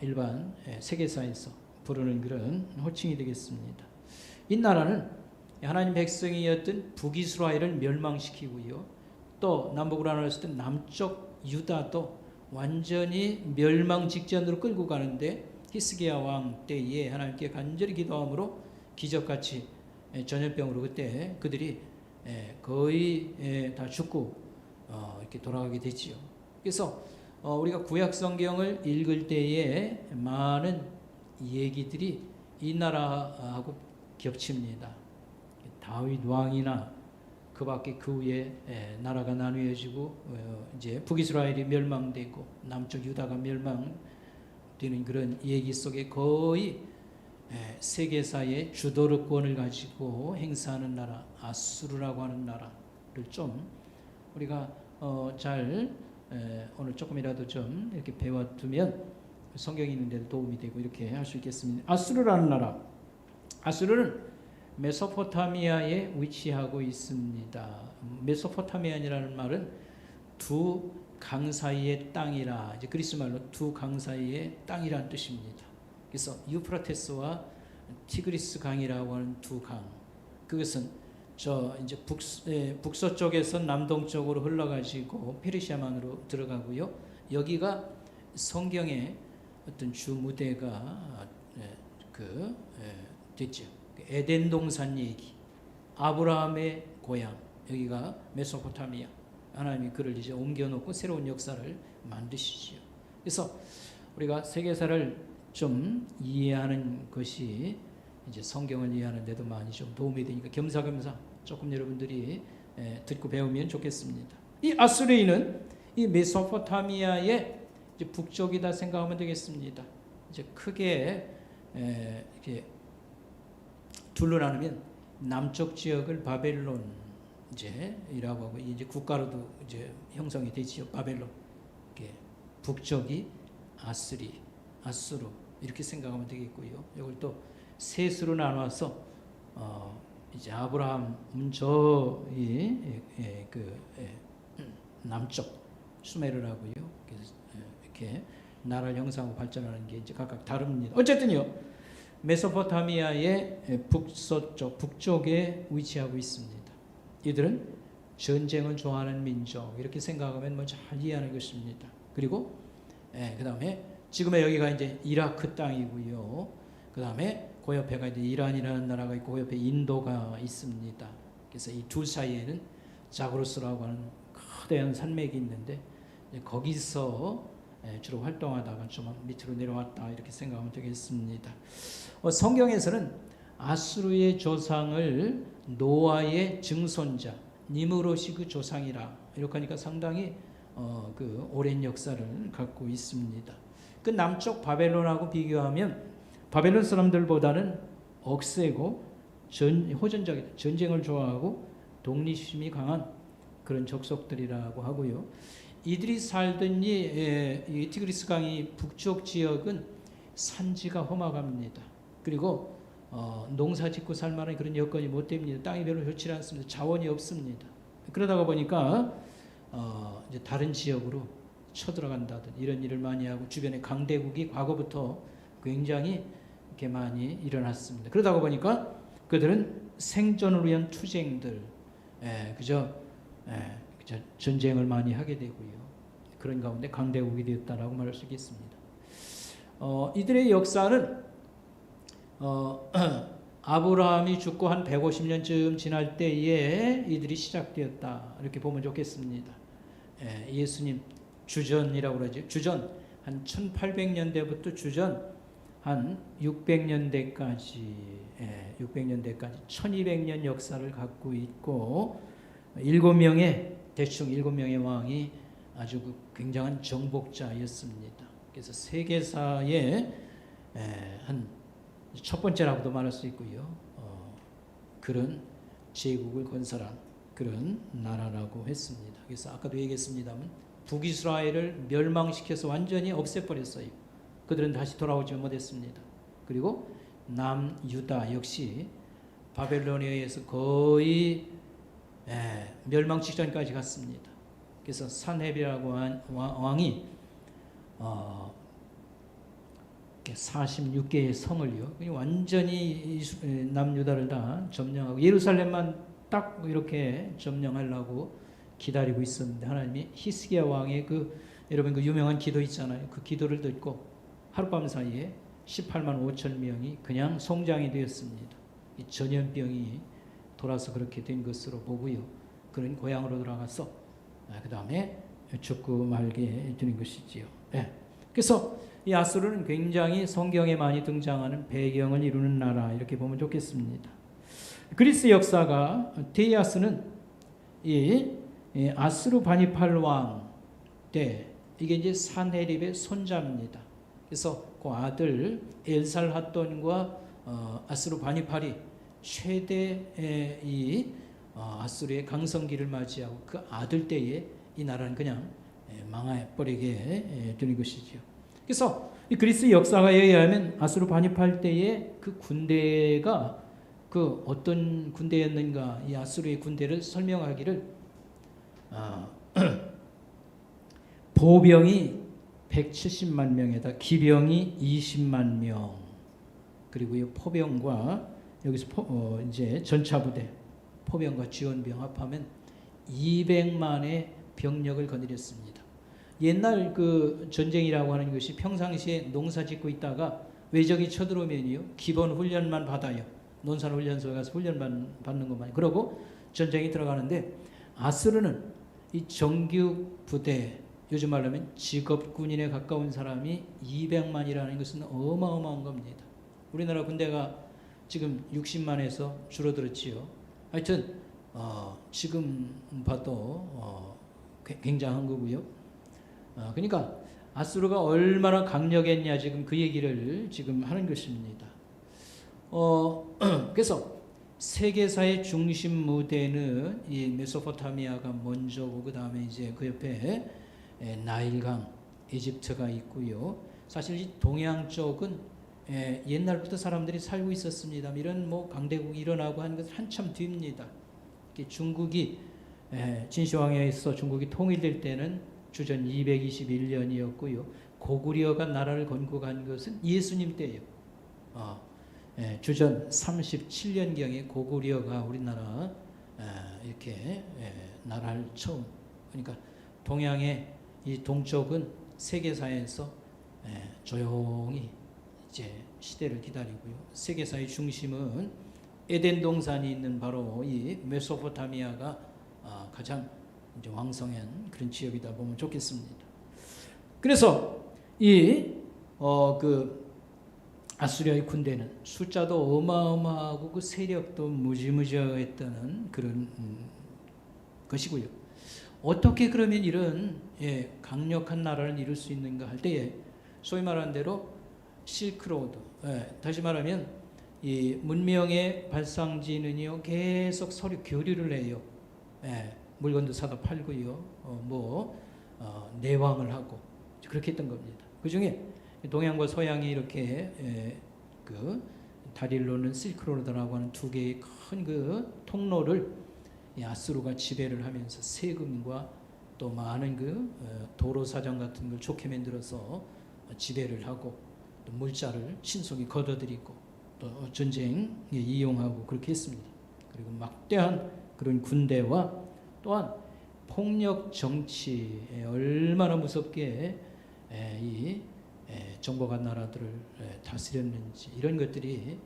일반 세계사에서 부르는 그런 호칭이 되겠습니다. 이 나라는 하나님 백성이었던 북이스라엘을 멸망시키고요, 또 남북으로 나눴을 때 남쪽 유다도 완전히 멸망 직전으로 끌고 가는데 히스기야 왕 때에 하나님께 간절히 기도함으로 기적같이 전염병으로 그때 그들이 거의 다 죽고 이렇게 돌아가게 됐지요. 그래서 우리가 구약 성경을 읽을 때에 많은 얘기들이 이 나라하고 겹칩니다. 다윗 왕이나 그 밖에 그 후에 나라가 나누어지고 이제 북이스라엘이 멸망되고 남쪽 유다가 멸망되는 그런 얘기 속에 거의 세계사의 주도권을 가지고 행사하는 나라, 아수르라고 하는 나라를 좀 우리가 잘 오늘 조금이라도 좀 이렇게 배워두면 성경이 있는데도 도움이 되고 이렇게 할 수 있겠습니다. 아수르라는 나라, 아수르는 메소포타미아에 위치하고 있습니다. 메소포타미아라는 말은 두 강 사이의 땅이라, 이제 그리스 말로 두 강 사이의 땅이라는 뜻입니다. 그래서 유프라테스와 티그리스 강이라고 하는 두 강, 그것은 저 이제 북서쪽에서 남동쪽으로 흘러가지고 페르시아만으로 들어가고요. 여기가 성경의 어떤 주 무대가 됐죠. 에덴 동산 얘기, 아브라함의 고향, 여기가 메소포타미아. 하나님이 그를 이제 옮겨놓고 새로운 역사를 만드시지요. 그래서 우리가 세계사를 좀 이해하는 것이 이제 성경을 이해하는 데도 많이 좀 도움이 되니까 겸사겸사 조금 여러분들이 듣고 배우면 좋겠습니다. 이 아수르인은 이 메소포타미아의 이제 북쪽이다 생각하면 되겠습니다. 이제 크게 이렇게 둘로 나누면 남쪽 지역을 바벨론 이제이라고 하고 이제 국가로도 이제 형성이 되지요. 바벨론. 이렇게 북쪽이 아수르 이렇게 생각하면 되겠고요. 이걸 또 셋으로 나눠서 이제 아브라함 저이 남쪽 수메르라고요. 그래서 이렇게 나라를 형성하고 발전하는 게 이제 각각 다릅니다. 어쨌든요, 메소포타미아의 북서쪽, 북쪽에 위치하고 있습니다. 이들은 전쟁을 좋아하는 민족, 이렇게 생각하면 뭐 잘 이해하는 것입니다. 그리고 그 다음에 지금의 여기가 이제 이라크 땅이고요. 그 다음에 그 옆에가 이제 이란이라는 나라가 있고 그 옆에 인도가 있습니다. 그래서 이 둘 사이에는 자그로스라고 하는 거대한 산맥이 있는데 거기서 주로 활동하다가 좀 밑으로 내려왔다, 이렇게 생각하면 되겠습니다. 성경에서는 아수르의 조상을 노아의 증손자, 니므롯이 그 조상이라 이렇게 하니까 상당히 그 오랜 역사를 갖고 있습니다. 그 남쪽 바벨론하고 비교하면 바벨론 사람들보다는 억세고 호전적이다, 전쟁을 좋아하고 독립심이 강한 그런 족속들이라고 하고요. 이들이 살던 이 티그리스 강의 북쪽 지역은 산지가 험악합니다. 그리고 농사 짓고 살 만한 그런 여건이 못 됩니다. 땅이 별로 좋지 않습니다. 자원이 없습니다. 그러다가 보니까 이제 다른 지역으로 쳐들어간다든 이런 일을 많이 하고 주변에 강대국이 과거부터 굉장히 이렇게 많이 일어났습니다. 그러다가 보니까 그들은 생존을 위한 투쟁들, 그저 전쟁을 많이 하게 되고요. 그런 가운데 강대국이 되었다라고 말할 수 있겠습니다. 이들의 역사는 아브라함이 죽고 한 150년쯤 지날 때에 이들이 시작되었다 이렇게 보면 좋겠습니다. 예수님 주전이라고 그러죠. 주전 한 1800년대부터 주전 한 600년대까지 1200년 역사를 갖고 있고 대충 7명의 왕이 아주 굉장한 정복자였습니다. 그래서 세계사의 한 첫 번째라고도 말할 수 있고요. 그런 제국을 건설한 그런 나라라고 했습니다. 그래서 아까도 얘기했습니다만 북이스라엘을 멸망시켜서 완전히 없애버렸어요. 그들은 다시 돌아오지 못했습니다. 그리고 남유다 역시 바벨론에 의해서 거의 멸망 직전까지 갔습니다. 그래서 산헤립이라고 한 왕이 46개의 성을요 완전히 남유다를 다 점령하고 예루살렘만 딱 이렇게 점령하려고 기다리고 있었는데 하나님이 히스기야 왕의 여러분 그 유명한 기도 있잖아요. 그 기도를 듣고 하룻밤 사이에 18만 5천 명이 그냥 송장이 되었습니다. 이 전염병이 돌아서 그렇게 된 것으로 보고요. 그런 고향으로 돌아가서 그 다음에 죽고 말게 되는 것이지요. 그래서 이 아수르는 굉장히 성경에 많이 등장하는 배경을 이루는 나라 이렇게 보면 좋겠습니다. 그리스 역사가 데이아스는 이 아수르 바니팔 왕 때 이게 이제 산헤립의 손자입니다. 그래서 그 아들 엘살핫돈과 아수르 바니팔이 최대의 이 아수르의 강성기를 맞이하고 그 아들 때에 이 나라는 그냥 망해버리게 되는 것이죠. 그래서 이 그리스 역사가에 의하면 아수르 바니팔 때에 그 군대가 그 어떤 군대였는가 이 아수르의 군대를 설명하기를 보병이 170만 명에다 기병이 20만 명 그리고 포병과 여기서 이제 전차부대 포병과 지원병 합하면 200만의 병력을 거느렸습니다. 옛날 그 전쟁이라고 하는 것이 평상시에 농사 짓고 있다가 외적이 쳐들어오면요 기본 훈련만 받아요. 논산훈련소에 가서 훈련만 받는 것만. 그러고 전쟁이 들어가는데 아수르는 이 정규 부대 요즘 말로 하면 직업군인에 가까운 사람이 200만이라는 것은 어마어마한 겁니다. 우리나라 군대가 지금 60만에서 줄어들었지요. 하여튼 지금 봐도 굉장한 거고요. 그러니까 아수르가 얼마나 강력했냐 지금 그 얘기를 지금 하는 것입니다. 그래서 세계사의 중심 무대는 이 메소포타미아가 먼저고 그 다음에 이제 그 옆에 나일강, 이집트가 있고요. 사실 이 동양 쪽은 옛날부터 사람들이 살고 있었습니다. 이런 뭐 강대국이 일어나고 하는 것은 한참 뒤입니다. 중국이 진시황에 있어 중국이 통일될 때는 주전 221년이었고요. 고구려가 나라를 건국한 것은 예수님 때예요. 주전 37년경에 고구려가 우리나라 이렇게 나라를 처음 그러니까 동양의 이 동쪽은 세계사에서 조용히 이제 시대를 기다리고요. 세계사의 중심은 에덴 동산이 있는 바로 이 메소포타미아가 가장 이제 왕성한 그런 지역이다 보면 좋겠습니다. 그래서 그 아수리아의 군대는 숫자도 어마어마하고 그 세력도 무지무지했다는 그런 것이고요. 어떻게 그러면 이런 강력한 나라를 이룰 수 있는가 할 때에 소위 말하는 대로 실크로드, 다시 말하면 이 문명의 발상지는요 계속 서로 교류를 해요. 물건도 사다 팔고요. 내왕을 하고 그렇게 했던 겁니다. 그 중에 동양과 서양이 이렇게 그 다릴로는 실크로드라고 하는 두 개의 큰 그 통로를 이 아수르가 지배를 하면서 세금과 또 많은 그 도로 사정 같은 걸 좋게 만들어서 지배를 하고 또 물자를 신속히 걷어들이고 또 전쟁에 이용하고 그렇게 했습니다. 그리고 막대한 그런 군대와 또한 폭력 정치에 얼마나 무섭게 이 정복한 나라들을 다스렸는지 이런 것들이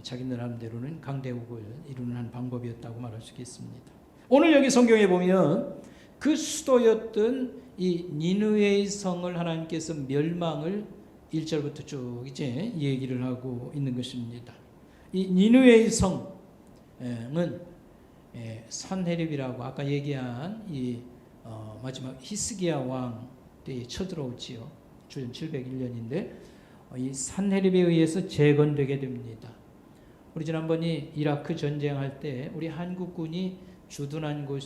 자기 나름대로는 강대국을 이루는 한 방법이었다고 말할 수 있겠습니다. 오늘 여기 성경에 보면 그 수도였던 이 니느웨의 성을 하나님께서 멸망을 1절부터 쭉 이제 얘기를 하고 있는 것입니다. 이 니느웨의 성은 산헤립이라고 아까 얘기한 이 마지막 히스기야 왕 때에 쳐들어오지요. 주전 701년인데 이 산헤립에 의해서 재건되게 됩니다. 우리 지난번에 이라크 전쟁할 때 우리 한국군이 주둔한 곳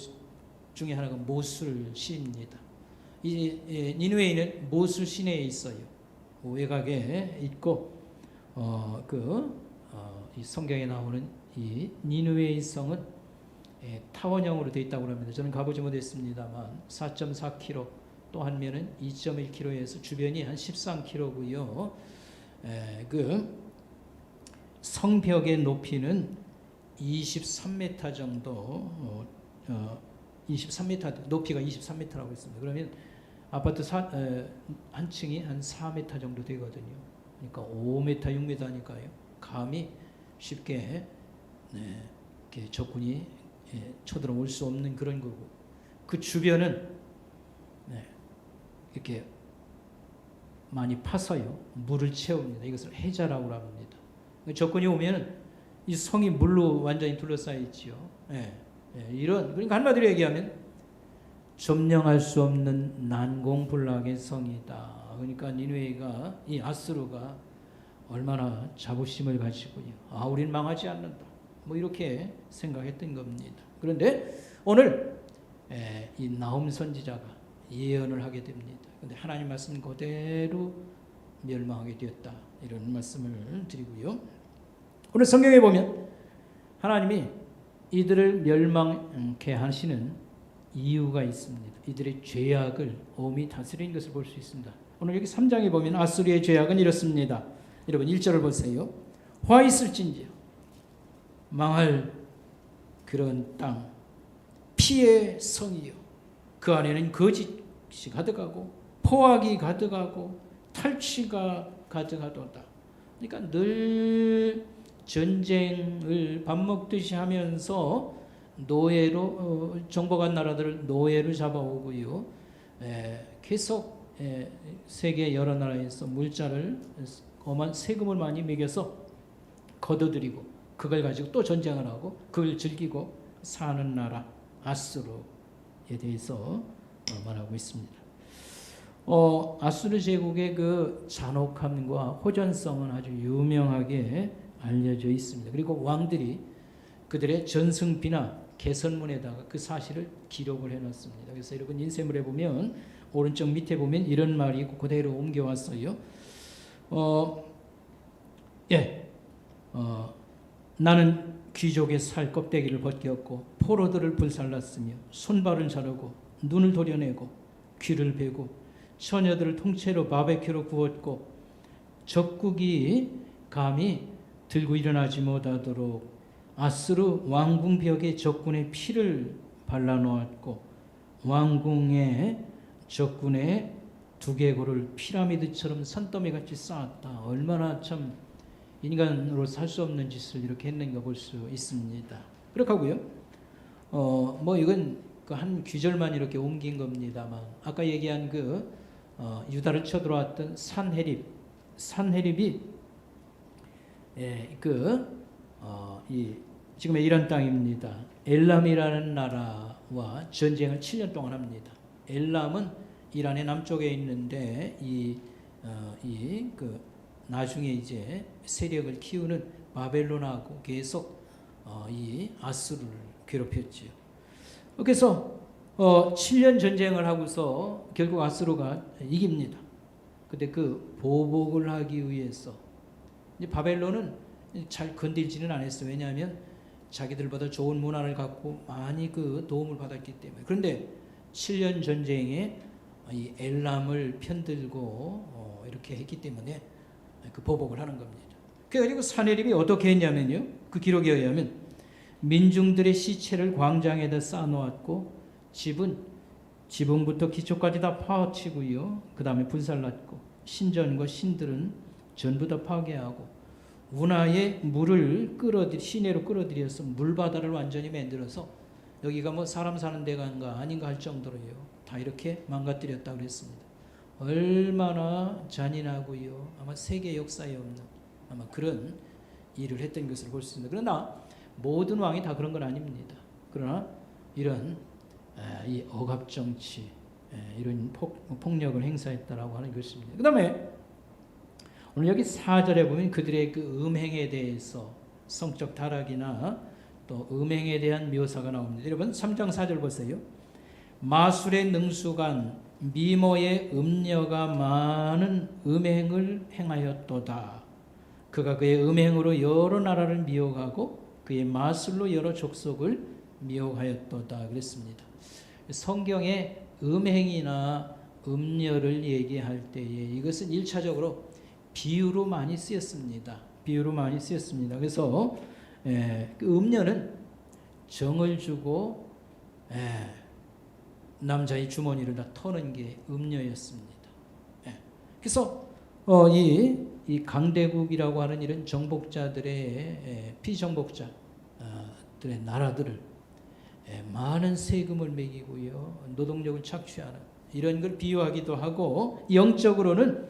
중에 하나가 모술 시입니다. 이 니느웨이는 모술 시내에 있어요. 외곽에 있고 이 성경에 나오는 이 니느웨이 성은 타원형으로 되어 있다고 합니다. 저는 가보지 못했습니다만 4.4km 또 한면은 2.1km에서 주변이 한 13km고요. 그 성벽의 높이는 23m 정도, 23m 높이가 23m라고 했습니다. 그러면 아파트 한 층이 한 4m 정도 되거든요. 그러니까 5m, 6m니까요. 감히 쉽게 이렇게 적군이 쳐들어올 수 없는 그런 거고, 그 주변은 이렇게 많이 파서요 물을 채웁니다. 이것을 해자라고 합니다. 적군이 오면 이 성이 물로 완전히 둘러싸여 있지요. 이런, 그러니까 한마디로 얘기하면 점령할 수 없는 난공불락의 성이다. 그러니까 니느웨이가, 이 아수르가 얼마나 자부심을 가지고요. 우리는 망하지 않는다. 뭐 이렇게 생각했던 겁니다. 그런데 오늘 이 나훔 선지자가 예언을 하게 됩니다. 그런데 하나님 말씀 그대로 멸망하게 되었다. 이런 말씀을 드리고요. 오늘 성경에 보면 하나님이 이들을 멸망케 하시는 이유가 있습니다. 이들의 죄악을 엄히 다스리는 것을 볼 수 있습니다. 오늘 여기 3장에 보면 아수르의 죄악은 이렇습니다. 여러분 1절을 보세요. 화 있을진지요 망할 그런 땅 피의 성이요 그 안에는 거짓이 가득하고 포악이 가득하고 탈취가 가득하도다. 그러니까 늘 전쟁을 밥 먹듯이 하면서 노예로 정복한 나라들을 노예로 잡아오고요. 계속 세계 여러 나라에서 물자를 엄한 세금을 많이 매겨서 걷어들이고 그걸 가지고 또 전쟁을 하고 그걸 즐기고 사는 나라 아수르에 대해서 말하고 있습니다. 아수르 제국의 그 잔혹함과 호전성은 아주 유명하게 알려져 있습니다. 그리고 왕들이 그들의 전승비나 개선문에다가 그 사실을 기록을 해놨습니다. 그래서 여러분 인쇄물에 보면 오른쪽 밑에 보면 이런 말이 그대로 옮겨왔어요. 나는 귀족의 살 껍데기를 벗겼고 포로들을 불살랐으며 손발을 자르고 눈을 도려내고 귀를 베고 처녀들을 통째로 바베큐로 구웠고 적국이 감히 들고 일어나지 못하도록 아수르 왕궁 벽에 적군의 피를 발라놓았고 왕궁의 적군의 두개골을 피라미드처럼 산더미같이 쌓았다. 얼마나 참 인간으로 살 수 없는 짓을 이렇게 했는가 볼 수 있습니다. 그렇게 하고요. 이건 그 한 귀절만 이렇게 옮긴 겁니다만 아까 얘기한 그 유다를 쳐들어왔던 산헤립이 이 지금의 이란 땅입니다. 엘람이라는 나라와 전쟁을 7년 동안 합니다. 엘람은 이란의 남쪽에 있는데 나중에 이제 세력을 키우는 바벨론하고 계속 이 아수르를 괴롭혔지요. 그래서 7년 전쟁을 하고서 결국 아수르가 이깁니다. 근데 그 보복을 하기 위해서 이제 바벨론은 잘 건들지는 않았어요. 왜냐하면 자기들보다 좋은 문화를 갖고 많이 그 도움을 받았기 때문에. 그런데 7년 전쟁에 이 엘람을 편들고 이렇게 했기 때문에 그 보복을 하는 겁니다. 그리고 사내립이 어떻게 했냐면요. 그 기록에 의하면 민중들의 시체를 광장에다 쌓아놓았고 지붕부터 기초까지 다 파헤치고요. 그 다음에 불살랐고 신전과 신들은 전부 다 파괴하고 운하에 물을 시내로 끌어들여서 물바다를 완전히 만들어서 여기가 뭐 사람 사는 데가 아닌가 할 정도로요. 다 이렇게 망가뜨렸다고 그랬습니다. 얼마나 잔인하고요. 아마 세계 역사에 없는 아마 그런 일을 했던 것을 볼 수 있습니다. 그러나 모든 왕이 다 그런 건 아닙니다. 그러나 이런 이 억압정치 이런 폭력을 행사했다라고 하는 것입니다. 그 다음에 오늘 여기 4절에 보면 그들의 그 음행에 대해서 성적 타락이나 또 음행에 대한 묘사가 나옵니다. 여러분 3장 4절 보세요. 마술의 능수간 미모의 음녀가 많은 음행을 행하였도다. 그가 그의 음행으로 여러 나라를 미혹하고 그의 마술로 여러 족속을 미혹하였도다 그랬습니다. 성경에 음행이나 음녀를 얘기할 때에 이것은 1차적으로 비유로 많이 쓰였습니다. 비유로 많이 쓰였습니다. 그래서 그 음녀는 정을 주고 남자의 주머니를 다 터는 게 음녀였습니다. 그래서 이 강대국이라고 하는 이런 정복자들의 피정복자들의 나라들을 많은 세금을 매기고요, 노동력을 착취하는 이런 걸 비유하기도 하고, 영적으로는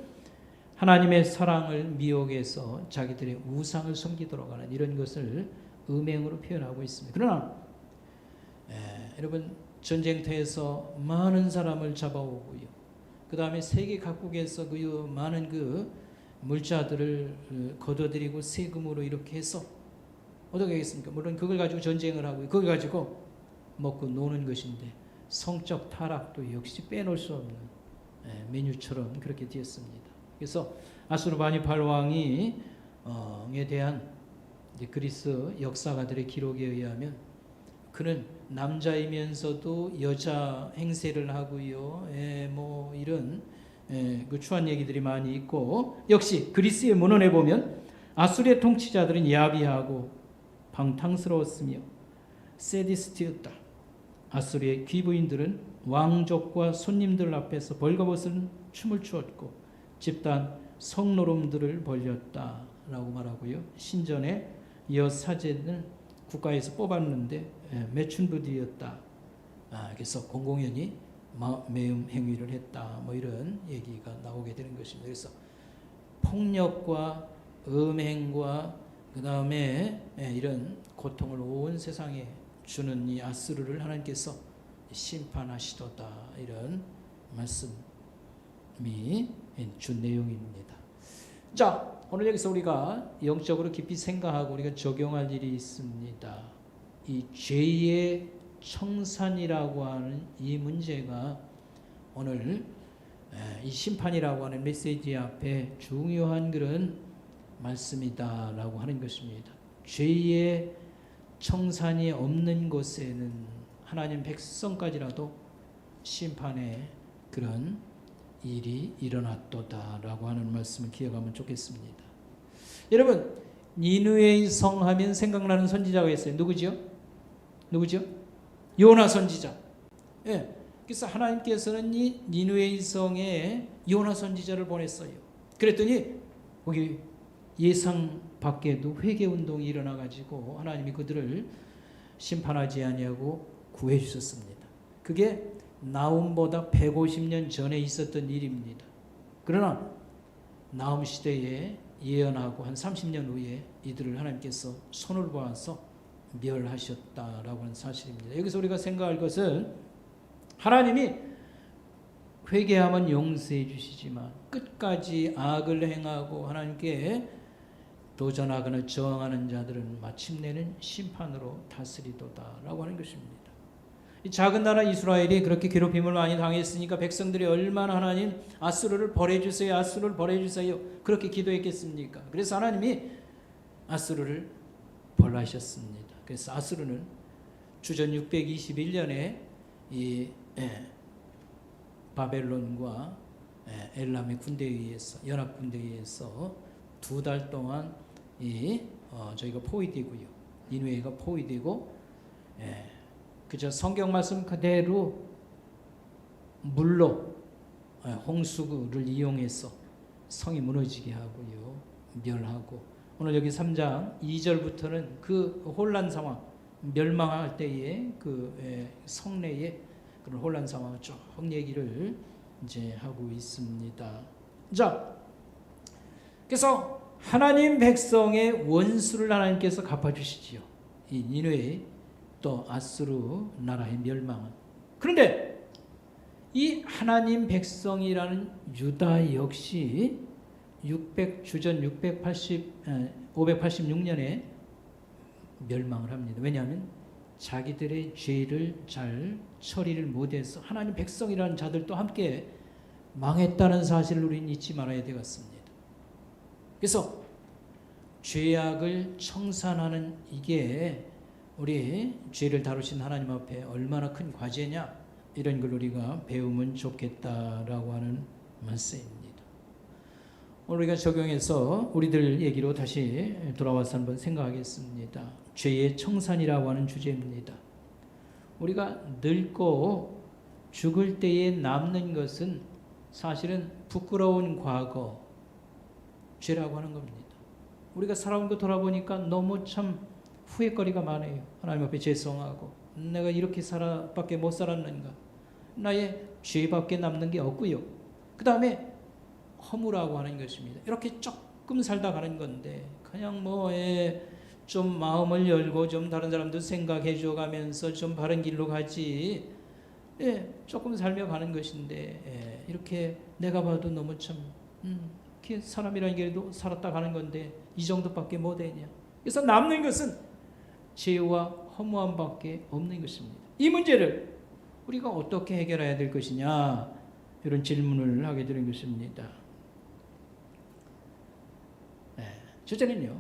하나님의 사랑을 미혹해서 자기들의 우상을 섬기도록 하는 이런 것을 음행으로 표현하고 있습니다. 그러나 여러분 전쟁터에서 많은 사람을 잡아오고요, 그 다음에 세계 각국에서 그 많은 그 물자들을 거둬들이고 세금으로 이렇게 해서 어떻게 하겠습니까? 물론 그걸 가지고 전쟁을 하고 그걸 가지고 먹고 노는 것인데 성적 타락도 역시 빼놓을 수 없는 메뉴처럼 그렇게 되었습니다. 그래서 아수르바니팔 왕이 에 대한 이제 그리스 역사가들의 기록에 의하면 그는 남자이면서도 여자 행세를 하고요, 뭐 이런 그 추한 얘기들이 많이 있고, 역시 그리스의 문헌에 보면 아수르의 통치자들은 야비하고 방탕스러웠으며 세디스트였다. 아수르의 귀부인들은 왕족과 손님들 앞에서 벌거벗은 춤을 추었고 집단 성노름들을 벌였다라고 말하고요. 신전에 여사제는 국가에서 뽑았는데 매춘부디였다. 그래서 공공연히 매음 행위를 했다. 뭐 이런 얘기가 나오게 되는 것입니다. 그래서 폭력과 음행과 그 다음에 이런 고통을 온 세상에 주는 이 아수르를 하나님께서 심판하시도다, 이런 말씀이 준 내용입니다. 자, 오늘 여기서 우리가 영적으로 깊이 생각하고 우리가 적용할 일이 있습니다. 이 죄의 청산이라고 하는 이 문제가 오늘 이 심판이라고 하는 메시지 앞에 중요한 그런 말씀이다라고 하는 것입니다. 죄의 청산이 없는 곳에는 하나님 백성까지라도 심판의 그런 일이 일어났도다라고 하는 말씀을 기억하면 좋겠습니다. 여러분, 니느웨의 성 하면 생각나는 선지자가 있어요. 누구죠? 요나 선지자. 그래서 하나님께서는 이 니느웨의 성에 요나 선지자를 보냈어요. 그랬더니 거기 예상 밖에도 회개 운동이 일어나 가지고 하나님이 그들을 심판하지 아니하고 구해 주셨습니다. 그게 나훔보다 150년 전에 있었던 일입니다. 그러나 나훔 시대에 예언하고 한 30년 후에 이들을 하나님께서 손을 보아서 멸하셨다라고 하는 사실입니다. 여기서 우리가 생각할 것은 하나님이 회개하면 용서해 주시지만 끝까지 악을 행하고 하나님께 도전하거나 저항하는 자들은 마침내는 심판으로 다스리도다라고 하는 것입니다. 이 작은 나라 이스라엘이 그렇게 괴롭힘을 많이 당했으니까 백성들이 얼마나 하나님 아수르를 벌해주세요, 아수르를 벌해주세요 그렇게 기도했겠습니까? 그래서 하나님이 아수르를 벌하셨습니다. 그래서 아수르는 주전 621년에 이 바벨론과 엘람의 군대에 의해서, 연합 군대에 의해서 2달 동안 저희가 포위되고요. 니느웨가 포위되고 그저 성경 말씀 그대로 물로 홍수를 이용해서 성이 무너지게 하고요. 멸하고 오늘 여기 3장 2절부터는 그 혼란 상황, 멸망할 때의 그 성내의 그런 혼란 상황을 쭉 얘기를 이제 하고 있습니다. 자, 그래서 하나님 백성의 원수를 하나님께서 갚아주시지요. 이 니느웨 또 아수르 나라의 멸망은. 그런데 이 하나님 백성이라는 유다 역시 주전 586년에 멸망을 합니다. 왜냐하면 자기들의 죄를 잘 처리를 못해서 하나님 백성이라는 자들도 함께 망했다는 사실을 우리는 잊지 말아야 되겠습니다. 그래서 죄악을 청산하는 이게 우리 죄를 다루신 하나님 앞에 얼마나 큰 과제냐, 이런 걸 우리가 배우면 좋겠다라고 하는 말씀입니다. 오늘 우리가 적용해서 우리들 얘기로 다시 돌아와서 한번 생각하겠습니다. 죄의 청산이라고 하는 주제입니다. 우리가 늙고 죽을 때에 남는 것은 사실은 부끄러운 과거, 죄라고 하는 겁니다. 우리가 살아온 거 돌아보니까 너무 참 후회거리가 많아요. 하나님 앞에 죄송하고, 내가 이렇게 밖에 못 살았는가, 나의 죄밖에 남는 게 없고요. 그 다음에 허무라고 하는 것입니다. 이렇게 조금 살다 가는 건데 그냥 좀 마음을 열고 좀 다른 사람도 생각해 줘가면서 좀 바른 길로 가지, 조금 살며 가는 것인데 이렇게 내가 봐도 너무 참 사람이라는 게도 살았다 가는 건데 이 정도밖에 못했냐. 그래서 남는 것은 죄와 허무함밖에 없는 것입니다. 이 문제를 우리가 어떻게 해결해야 될 것이냐, 이런 질문을 하게 되는 것입니다. 첫째는요,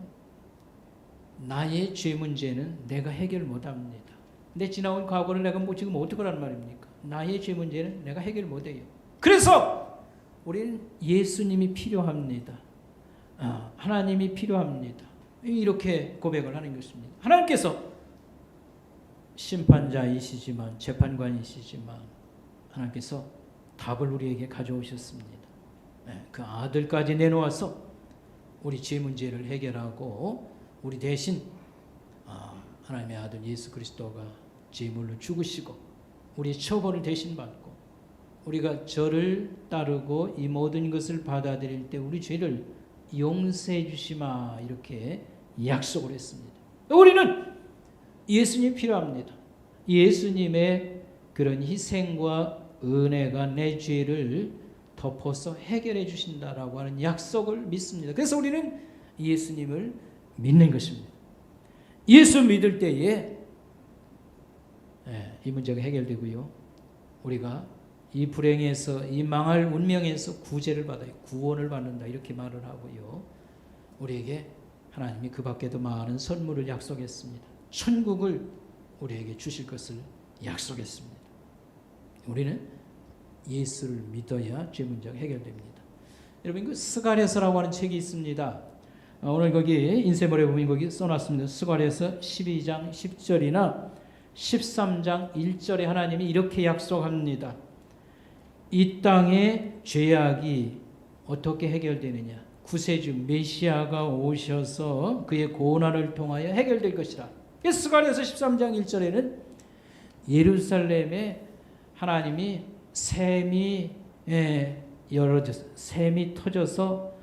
나의 죄 문제는 내가 해결 못합니다. 내 지나온 과거를 내가 지금 어떻게 하란 말입니까? 나의 죄 문제는 내가 해결 못해요. 그래서 우리는 예수님이 필요합니다. 하나님이 필요합니다. 이렇게 고백을 하는 것입니다. 하나님께서 심판자이시지만, 재판관이시지만 하나님께서 답을 우리에게 가져오셨습니다. 그 아들까지 내놓아서 우리 죄 문제를 해결하고 우리 대신 하나님의 아들 예수 그리스도가 제물로 죽으시고 우리의 처벌을 대신 받고 우리가 저를 따르고 이 모든 것을 받아들일 때 우리 죄를 용서해 주시마, 이렇게 약속을 했습니다. 우리는 예수님이 필요합니다. 예수님의 그런 희생과 은혜가 내 죄를 덮어서 해결해 주신다라고 하는 약속을 믿습니다. 그래서 우리는 예수님을 믿는 것입니다. 예수 믿을 때에 이 문제가 해결되고요. 우리가 이 불행에서, 이 망할 운명에서 구제를 받아요. 구원을 받는다, 이렇게 말을 하고요. 우리에게 하나님이 그 밖에도 많은 선물을 약속했습니다. 천국을 우리에게 주실 것을 약속했습니다. 우리는 예수를 믿어야 죄 문제가 해결됩니다. 여러분, 그 스가랴서라고 하는 책이 있습니다. 오늘 거기 인쇄물에 보면 거기 써놨습니다. 스가랴서 12장 10절이나 13장 1절에 하나님이 이렇게 약속합니다. 이 땅의 죄악이 어떻게 해결되느냐? 구세주 메시아가 오셔서 그의 고난을 통하여 해결될 것이라. 스가랴서 13장 1절에는 예루살렘에 하나님이 샘이 샘이 터져서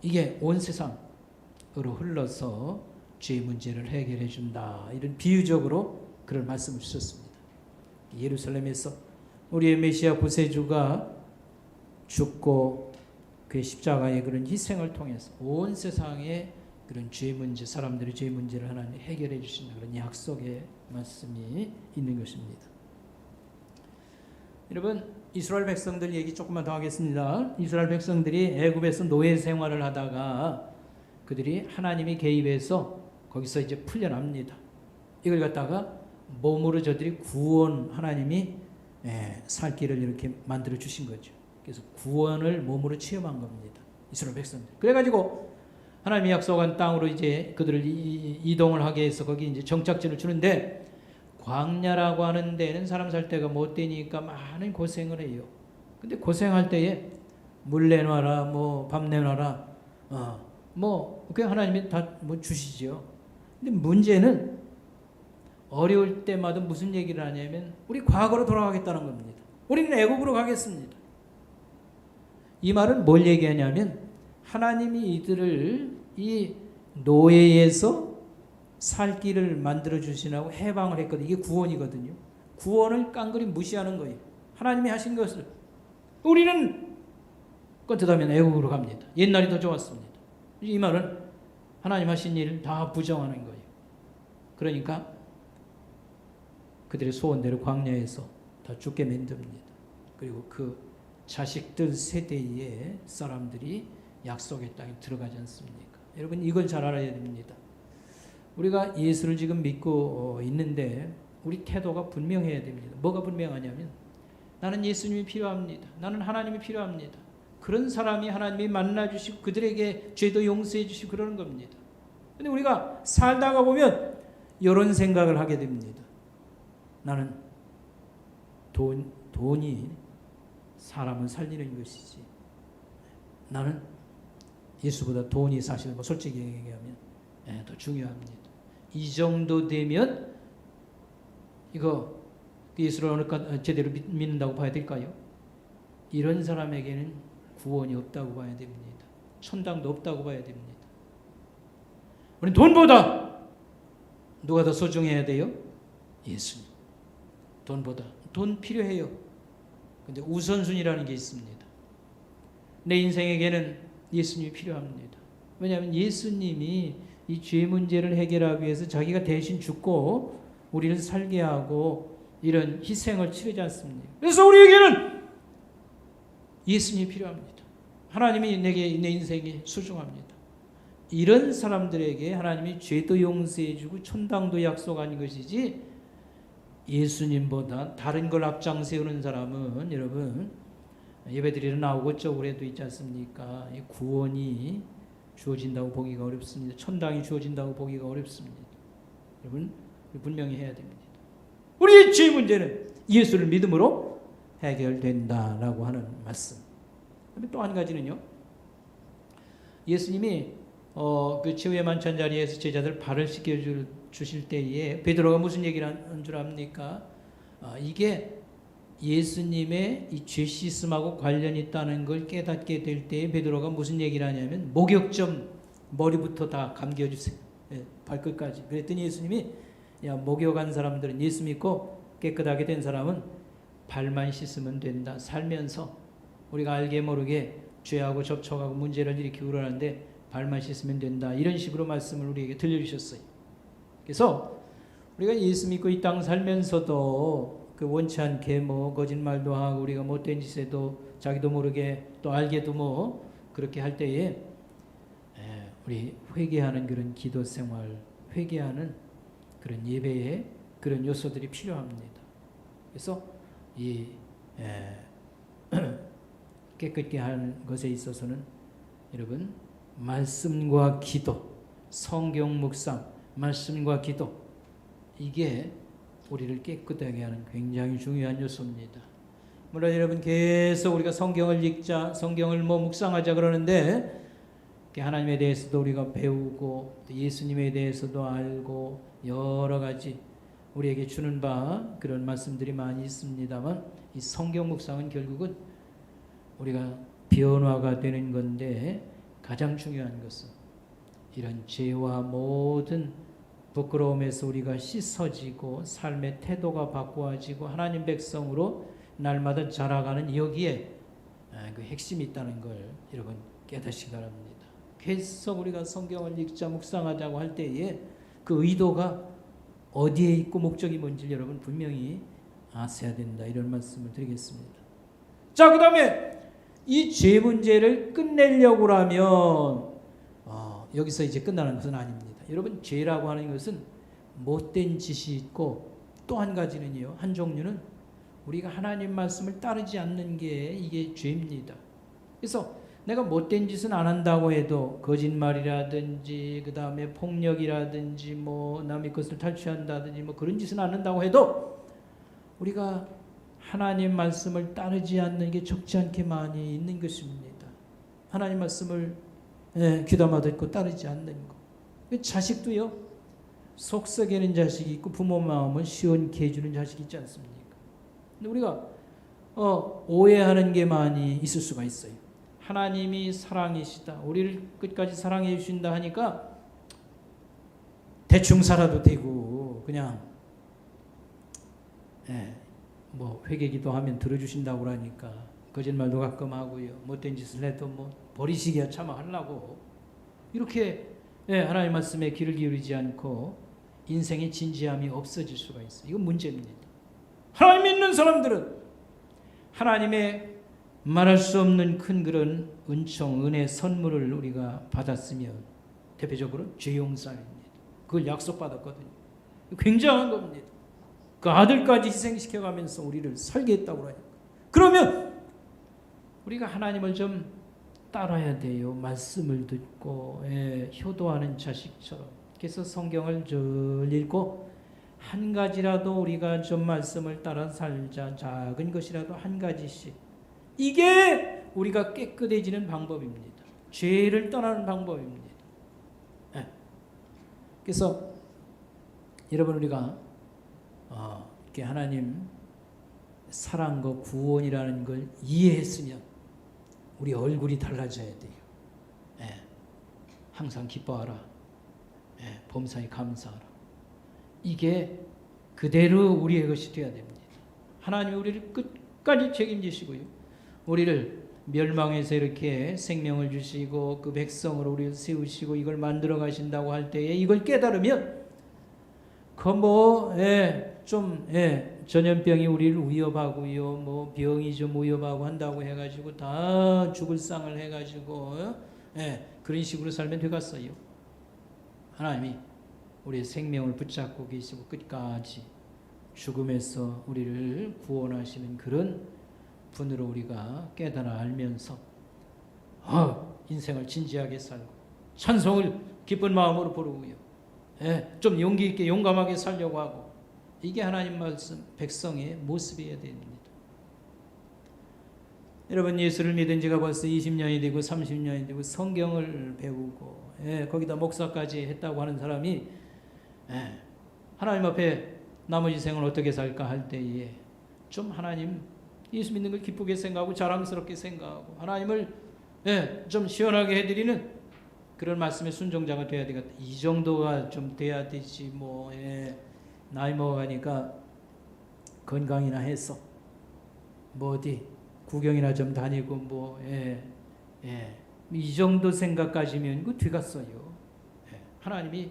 이게 온 세상으로 흘러서 죄 문제를 해결해 준다, 이런 비유적으로 그런 말씀을 주셨습니다. 예루살렘에서 우리의 메시아 구세주가 죽고 그의 십자가의 그런 희생을 통해서 온 세상의 그런 죄 문제, 사람들의 죄 문제를 하나님 해결해 주신다, 그런 약속의 말씀이 있는 것입니다. 여러분 이스라엘 백성들 얘기 조금만 더 하겠습니다. 이스라엘 백성들이 애굽에서 노예 생활을 하다가 그들이 하나님이 개입해서 거기서 이제 풀려납니다. 이걸 갖다가 몸으로 저들이 구원 하나님이 살 길을 이렇게 만들어 주신 거죠. 그래서 구원을 몸으로 체험한 겁니다. 이스라엘 백성들. 그래가지고 하나님이 약속한 땅으로 이제 그들을 이동을 하게 해서 거기 이제 정착지를 주는데 광야라고 하는 데는 사람 살 데가 못 되니까 많은 고생을 해요. 근데 고생할 때에 물 내놔라, 뭐 밥 내놔라, 그 하나님이 다 뭐 주시죠. 근데 문제는 어려울 때마다 무슨 얘기를 하냐면 우리 과거로 돌아가겠다는 겁니다. 우리는 애굽으로 가겠습니다. 이 말은 뭘 얘기하냐면 하나님이 이들을 이 노예에서 살 길을 만들어 주시라고 해방을 했거든요. 이게 구원이거든요. 구원을 깡그리 무시하는 거예요. 하나님이 하신 것을 우리는 껐듯하면 애국으로 갑니다. 옛날이 더 좋았습니다. 이 말은 하나님 하신 일을 다 부정하는 거예요. 그러니까 그들의 소원대로 광야에서 다 죽게 만듭니다. 그리고 그 자식들 세대의 사람들이 약속의 땅에 들어가지 않습니까? 여러분 이걸 잘 알아야 됩니다. 우리가 예수를 지금 믿고 있는데 우리 태도가 분명해야 됩니다. 뭐가 분명하냐면 나는 예수님이 필요합니다. 나는 하나님이 필요합니다. 그런 사람이 하나님이 만나주시고 그들에게 죄도 용서해 주시고 그러는 겁니다. 근데 우리가 살다가 보면 이런 생각을 하게 됩니다. 나는 돈이 사람을 살리는 것이지. 나는 예수보다 돈이 사실 뭐 솔직히 얘기하면 더 중요합니다. 이 정도 되면 이거 예수를 어느 제대로 믿는다고 봐야 될까요? 이런 사람에게는 구원이 없다고 봐야 됩니다. 천당도 없다고 봐야 됩니다. 우리 돈보다 누가 더 소중해야 돼요? 예수님. 돈보다. 돈 필요해요. 근데 우선순위라는 게 있습니다. 내 인생에게는 예수님이 필요합니다. 왜냐하면 예수님이 이 죄 문제를 해결하기 위해서 자기가 대신 죽고 우리를 살게 하고 이런 희생을 치르지 않습니까? 그래서 우리에게는 예수님이 필요합니다. 하나님이 내게 내 인생이 소중합니다. 이런 사람들에게 하나님이 죄도 용서해 주고 천당도 약속한 것이지 예수님보다 다른 걸 앞장 세우는 사람은 여러분 예배드리러 나오고 쪼그레도 있지 않습니까? 이 구원이 주어진다고 보기가 어렵습니다. 천당이 주어진다고 보기가 어렵습니다. 여러분 분명히 해야 됩니다. 우리의 죄 문제는 예수를 믿음으로 해결된다라고 하는 말씀. 또 한 가지는요. 예수님이 그 최후의 만찬 자리에서 제자들 발을 씻겨 주실 때에 베드로가 무슨 얘기를 한 줄 압니까? 이게 예수님의 이 죄 씻음하고 관련이 있다는 걸 깨닫게 될 때에 베드로가 무슨 얘기를 하냐면 목욕 좀 머리부터 다 감겨주세요. 발끝까지. 그랬더니 예수님이 목욕한 사람들은 예수 믿고 깨끗하게 된 사람은 발만 씻으면 된다. 살면서 우리가 알게 모르게 죄하고 접촉하고 문제를 일으키고 그러는데 발만 씻으면 된다. 이런 식으로 말씀을 우리에게 들려주셨어요. 그래서 우리가 예수 믿고 이 땅 살면서도 그 원치 않게 뭐 거짓말도 하고 우리가 못된 짓에도 자기도 모르게 또 알게도 뭐 그렇게 할 때에 우리 회개하는 그런 기도 생활, 회개하는 그런 예배의 그런 요소들이 필요합니다. 그래서 이 깨끗게 하는 것에 있어서는 여러분 말씀과 기도, 성경 묵상, 말씀과 기도 이게 우리를 깨끗하게 하는 굉장히 중요한 요소입니다. 물론 여러분 계속 우리가 성경을 읽자, 성경을 묵상하자 그러는데 하나님에 대해서도 우리가 배우고 예수님에 대해서도 알고 여러 가지 우리에게 주는 바 그런 말씀들이 많이 있습니다만 이 성경 묵상은 결국은 우리가 변화가 되는 건데 가장 중요한 것은 이런 죄와 모든 부끄러움에서 우리가 씻어지고 삶의 태도가 바꾸어지고 하나님 백성으로 날마다 자라가는 여기에 그 핵심이 있다는 걸 여러분 깨닫시기 바랍니다. 계속 우리가 성경을 읽자 묵상하자고 할 때에 그 의도가 어디에 있고 목적이 뭔지 여러분 분명히 아셔야 된다. 이런 말씀을 드리겠습니다. 자, 그 다음에 이 죄 문제를 끝내려고 하면 여기서 이제 끝나는 것은 아닙니다. 여러분, 죄라고 하는 것은 못된 짓이 있고 또 한 가지는요, 한 종류는 우리가 하나님 말씀을 따르지 않는 게 이게 죄입니다. 그래서 내가 못된 짓은 안 한다고 해도 거짓말이라든지 그 다음에 폭력이라든지 뭐 남의 것을 탈취한다든지 뭐 그런 짓은 안 한다고 해도 우리가 하나님 말씀을 따르지 않는 게 적지 않게 많이 있는 것입니다. 하나님 말씀을 귀담아 듣고 따르지 않는 것. 자식도요, 속썩이는 자식이 있고 부모 마음을 시원케 해주는 자식이 있지 않습니까? 근데 우리가 오해하는 게 많이 있을 수가 있어요. 하나님이 사랑이시다, 우리를 끝까지 사랑해 주신다 하니까 대충 살아도 되고 그냥 뭐 회개기도 하면 들어주신다고 그러니까 거짓말도 가끔 하고요, 못된 짓을 해도 뭐 버리시기야 차마 하려고 이렇게 하나님 말씀에 귀를 기울이지 않고 인생의 진지함이 없어질 수가 있어요. 이건 문제입니다. 하나님 믿는 사람들은 하나님의 말할 수 없는 큰 그런 은총, 은혜, 선물을 우리가 받았으면 대표적으로 죄 용서입니다. 그걸 약속받았거든요. 굉장한 겁니다. 그 아들까지 희생시켜가면서 우리를 살게 했다고 하니까. 그러면 우리가 하나님을 좀 따라야 돼요. 말씀을 듣고 효도하는 자식처럼. 그래서 성경을 늘 읽고 한 가지라도 우리가 좀 말씀을 따라 살자. 작은 것이라도 한 가지씩. 이게 우리가 깨끗해지는 방법입니다. 죄를 떠나는 방법입니다. 그래서 여러분, 우리가 이렇게 하나님 사랑과 구원이라는 걸 이해했으면 우리 얼굴이 달라져야 돼요. 항상 기뻐하라. 범사에 감사하라. 이게 그대로 우리의 것이 되어야 됩니다. 하나님이 우리를 끝까지 책임지시고요, 우리를 멸망에서 이렇게 생명을 주시고 그 백성으로 우리를 세우시고 이걸 만들어 가신다고 할 때에 이걸 깨달으면 전염병이 우리를 위협하고요, 뭐 병이 좀 위협하고 한다고 해가지고 다 죽을 상을 해가지고 그런 식으로 살면 되겠어요. 하나님이 우리의 생명을 붙잡고 계시고 끝까지 죽음에서 우리를 구원하시는 그런 분으로 우리가 깨달아 알면서 인생을 진지하게 살고 찬송을 기쁜 마음으로 부르고요, 좀 용기 있게 용감하게 살려고 하고, 이게 하나님 말씀 백성의 모습이어야 됩니다. 여러분, 예수를 믿은 지가 벌써 20년이 되고 30년이 되고 성경을 배우고 거기다 목사까지 했다고 하는 사람이 하나님 앞에 나머지 생을 어떻게 살까 할 때에 좀 하나님 예수 믿는 걸 기쁘게 생각하고 자랑스럽게 생각하고 하나님을 좀 시원하게 해드리는 그런 말씀의 순종자가 돼야 되겠다. 이 정도가 좀 돼야 되지. 뭐 나이 먹어가니까 건강이나 해서 뭐 어디 구경이나 좀 다니고 이 정도 생각까지면 그 뒤갔어요. 하나님이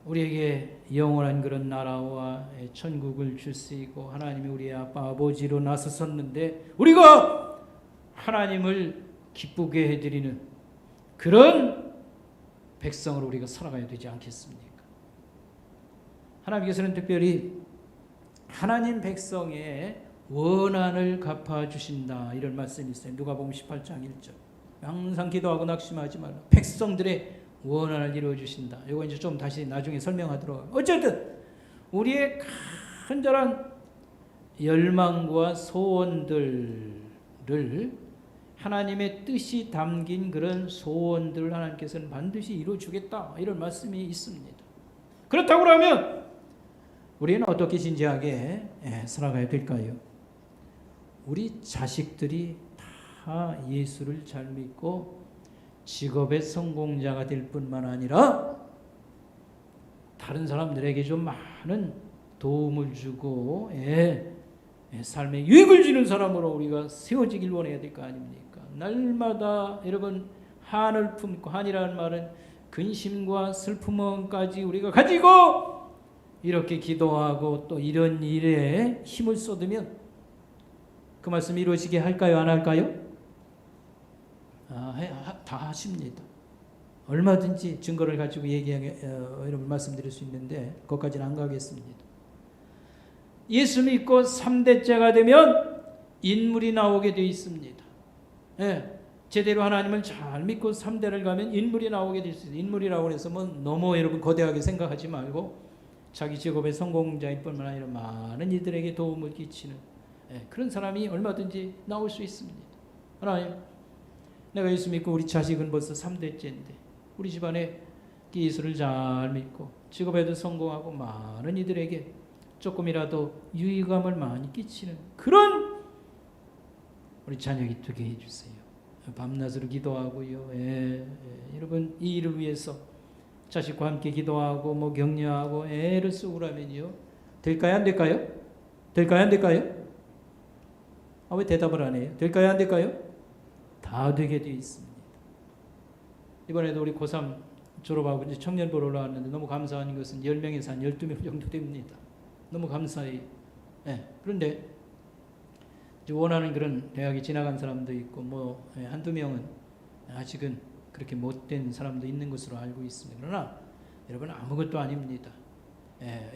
우리에게 영원한 그런 나라와 천국을 주시고 하나님이 우리의 아빠 아버지로 나섰었는데 우리가 하나님을 기쁘게 해드리는 그런 백성으로 우리가 살아가야 되지 않겠습니까? 하나님께서는 특별히 하나님 백성의 원한을 갚아주신다, 이런 말씀이 있어요. 누가복음 18장 1절. 항상 기도하고 낙심하지 말라. 백성들의 원한을 이루어주신다. 이거 이제 좀 다시 나중에 설명하도록. 어쨌든 우리의 간절한 열망과 소원들을 하나님의 뜻이 담긴 그런 소원들을 하나님께서는 반드시 이루어주겠다, 이런 말씀이 있습니다. 그렇다고 하면 우리는 어떻게 진지하게 살아가야 될까요? 우리 자식들이 다 예수를 잘 믿고 직업의 성공자가 될 뿐만 아니라 다른 사람들에게 좀 많은 도움을 주고 삶에 유익을 주는 사람으로 우리가 세워지길 원해야 될 거 아닙니까? 날마다 여러분 한을 품고, 한이라는 말은 근심과 슬픔까지 우리가 가지고 이렇게 기도하고 또 이런 일에 힘을 쏟으면 그 말씀이 이루어지게 할까요? 안 할까요? 다 하십니다. 얼마든지 증거를 가지고 여러분 말씀드릴 수 있는데 거기까지는 안 가겠습니다. 예수 믿고 3대째가 되면 인물이 나오게 되어 있습니다. 예, 제대로 하나님을 잘 믿고 3대를 가면 인물이 나오게 되어 있습니다. 인물이라고 해서 뭐 너무 여러분 거대하게 생각하지 말고 자기 직업의 성공자일 뿐만 아니라 많은 이들에게 도움을 끼치는 그런 사람이 얼마든지 나올 수 있습니다. 하나님, 내가 예수 믿고 우리 자식은 벌써 3대째인데 우리 집안에 예수를 잘 믿고 직업에도 성공하고 많은 이들에게 조금이라도 유의감을 많이 끼치는 그런 우리 자녀가 되게 해주세요. 밤낮으로 기도하고요. 여러분 이 일을 위해서 자식과 함께 기도하고 뭐 격려하고 애를 쓰고 그러면요. 될까요? 안 될까요? 될까요? 안 될까요? 왜 대답을 안 해요? 될까요? 안 될까요? 다 되게 되어 있습니다. 이번에도 우리 고3 졸업하고 이제 청년부로 올라왔는데 너무 감사한 것은 10명에서 한 12명 정도 됩니다. 너무 감사해요. 그런데 이제 원하는 그런 대학에 지나간 사람도 있고 뭐 한두 명은 아직은 그렇게 못된 사람도 있는 것으로 알고 있습니다. 그러나 여러분 아무것도 아닙니다.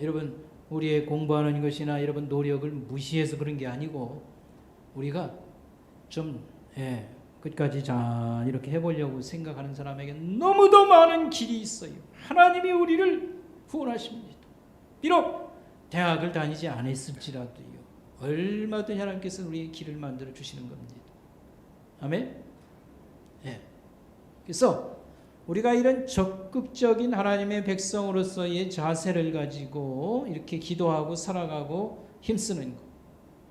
여러분 우리의 공부하는 것이나 여러분 노력을 무시해서 그런 게 아니고 우리가 좀 끝까지 잘 이렇게 해보려고 생각하는 사람에게 너무도 많은 길이 있어요. 하나님이 우리를 후원하십니다. 비록 대학을 다니지 않았을지라도요. 얼마든지 하나님께서 우리의 길을 만들어 주시는 겁니다. 아멘? 그래서 우리가 이런 적극적인 하나님의 백성으로서의 자세를 가지고 이렇게 기도하고 살아가고 힘쓰는 것.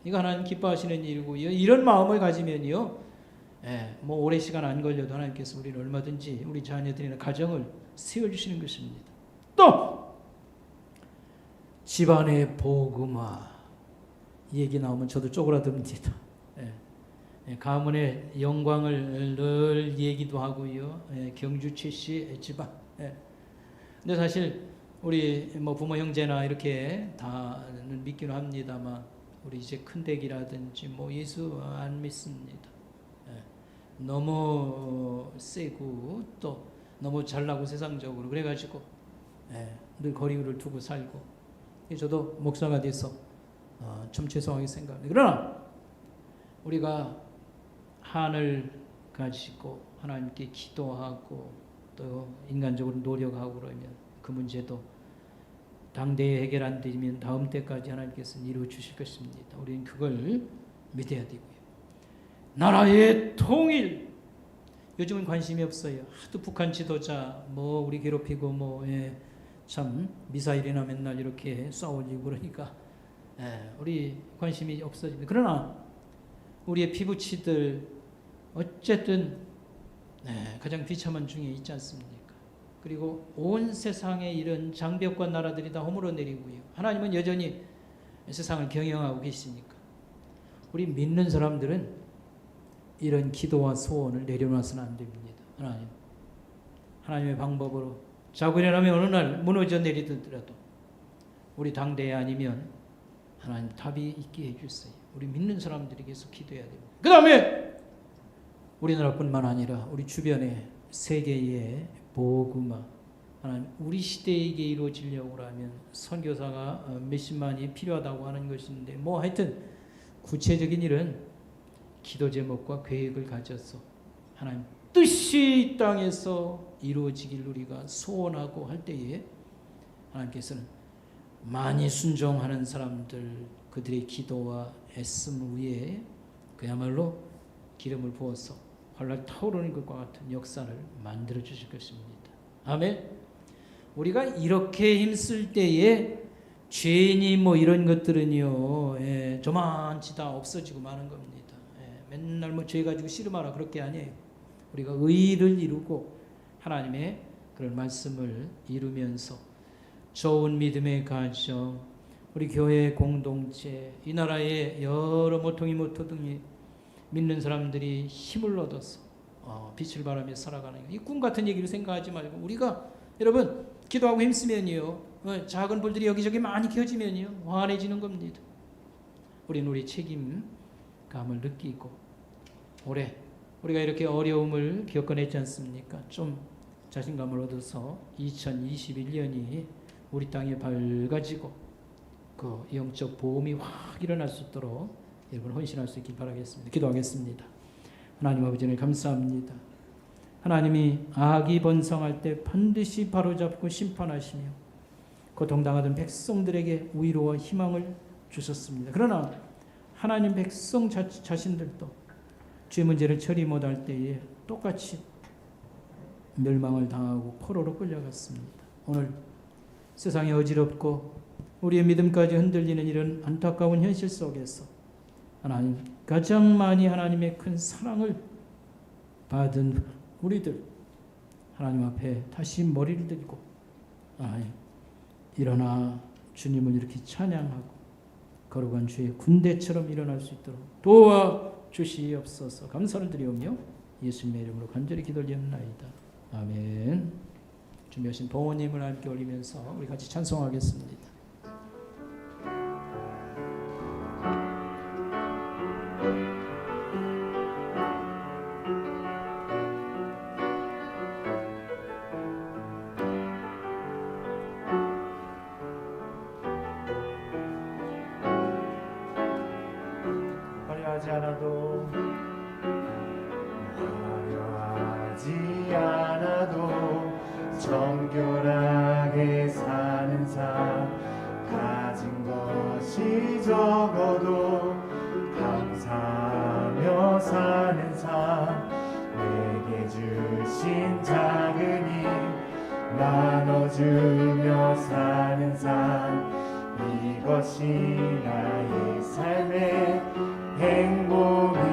이거 하나님 기뻐하시는 일이고요. 이런 마음을 가지면요. 뭐 오래 시간 안 걸려도 하나님께서 우리를 얼마든지 우리 자녀들이나 가정을 세워주시는 것입니다. 또 집안의 복음화 이 얘기 나오면 저도 쪼그라듭니다. 가문의 영광을 늘 얘기도 하고요. 경주 최씨 집안. 근데 사실 우리 뭐 부모 형제나 이렇게 다는 믿기는 합니다만 우리 이제 큰댁이라든지 뭐 예수 안 믿습니다. 너무 세고 또 너무 잘나고 세상적으로 그래가지고 늘 거리를 두고 살고 저도 목사가 돼서 좀 죄송하게 생각합니다. 그러나 우리가 한을 가지고 하나님께 기도하고 또 인간적으로 노력하고 그러면 그 문제도 당대에 해결 안 되면 다음 때까지 하나님께서 이루어 주실 것입니다. 우리는 그걸 믿어야 되고요. 나라의 통일 요즘은 관심이 없어요. 하도 북한 지도자 뭐 우리 괴롭히고 뭐 참 미사일이나 맨날 이렇게 쏴올리고 그러니까 우리 관심이 없어집니다. 그러나 우리의 피부치들 어쨌든 가장 비참한 중에 있지 않습니까? 그리고 온 세상에 이런 장벽과 나라들이 다 허물어 내리고요. 하나님은 여전히 세상을 경영하고 계시니까 우리 믿는 사람들은 이런 기도와 소원을 내려놔서는 안 됩니다. 하나님의 방법으로 자고 일어나면 어느 날 무너져 내리더라도 우리 당대에 아니면 하나님 답이 있게 해주세요. 우리 믿는 사람들이 계속 기도해야 됩니다. 그 다음에 우리나라뿐만 아니라 우리 주변의 세계의 복음화 하나님 우리 시대에게 이루어지려고 하면 선교사가 몇십만이 필요하다고 하는 것인데 뭐 하여튼 구체적인 일은 기도 제목과 계획을 가져서 하나님 뜻이 이 땅에서 이루어지길 우리가 소원하고 할 때에 하나님께서는 많이 순종하는 사람들 그들의 기도와 애씀 위에 그야말로 기름을 부어서 활활 타오르는 것과 같은 역사를 만들어 주실 것입니다. 아멘. 우리가 이렇게 힘쓸 때에 죄니 뭐 이런 것들은요 저만치 다 없어지고 마는 겁니다. 맨날 뭐 죄 가지고 씨름하라 그럴 게 아니에요. 우리가 의를 이루고 하나님의 그런 말씀을 이루면서 좋은 믿음의 가정, 우리 교회 공동체, 이 나라의 여러 모퉁이 모퉁이 믿는 사람들이 힘을 얻어서 빛을 발하며 살아가는 이 꿈 같은 얘기를 생각하지 말고 우리가 여러분 기도하고 힘쓰면요, 작은 불들이 여기저기 많이 켜지면요, 환해지는 겁니다. 우리는 우리 책임감을 느끼고, 올해 우리가 이렇게 어려움을 겪어냈지 않습니까? 좀 자신감을 얻어서 2021년이 우리 땅에 밝아지고 그 영적 보험이 확 일어날 수 있도록 여러분 헌신할 수 있길 바라겠습니다. 기도하겠습니다. 하나님 아버지 하나님 감사합니다. 하나님이 악이 번성할 때 반드시 바로잡고 심판하시며 고통당하던 백성들에게 위로와 희망을 주셨습니다. 그러나 하나님 백성 자신들도 죄 문제를 처리 못할 때에 똑같이 멸망을 당하고 포로로 끌려갔습니다. 오늘 세상이 어지럽고 우리의 믿음까지 흔들리는 이런 안타까운 현실 속에서 하나님, 가장 많이 하나님의 큰 사랑을 받은 우리들, 하나님 앞에 다시 머리를 들고 일어나 주님을 이렇게 찬양하고 거룩한 주의 군대처럼 일어날 수 있도록 도와주시옵소서. 감사를 드리오며 예수님의 이름으로 간절히 기도드리옵나이다. 아멘. 준비하신 부모님을 함께 올리면서 우리 같이 찬송하겠습니다. 화려하지 않아도 정결하게 사는 삶, 가진 것이 적어도 감사하며 사는 삶, 내게 주신 작은 힘 나눠주며 사는 삶, 이것이 나의 삶의 행복이라.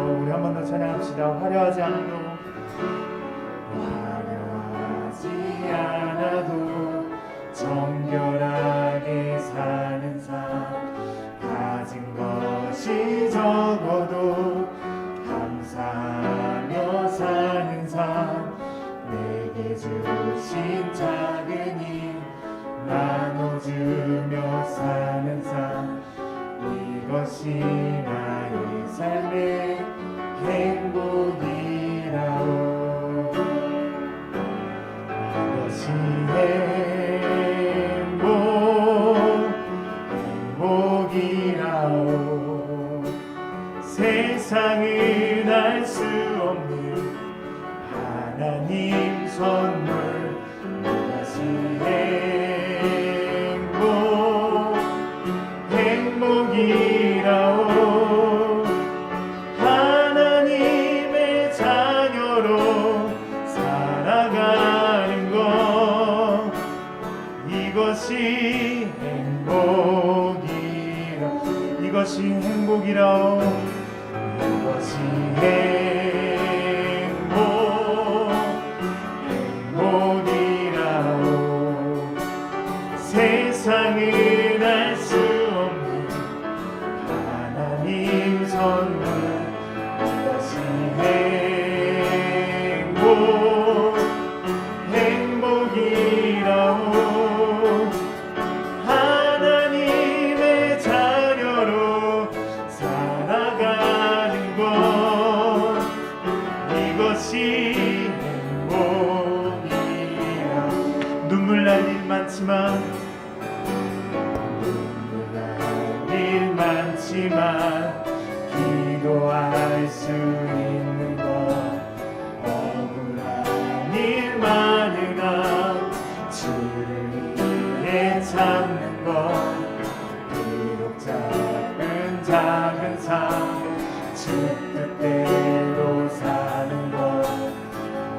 우리 한 번 더 찬양합시다. 화려하지 않아도 정결하게 사는 삶, 가진 것이 적어도 감사하며 사는 삶, 내게 주신 작은 힘 나눠주며 사는 삶, 이것이 나의 삶의 행복이라오. 이것이 행복이라오. 세상은 알 수 없는 하나님 선물, 이것이 행복이라오. 하나님의 자녀로 살아가는 것, 이것이 이것이 행복이라오. 이것이 행복이라오. 세상은 알 수 없는 하나님 선물, 이것이 행복이라오. 눈물 날 일 많지만 기도할 수 있는 것, 억울한 일 많으나 주를 위해 참는 것, 비록 작은 삶 주 뜻대로 사는 것,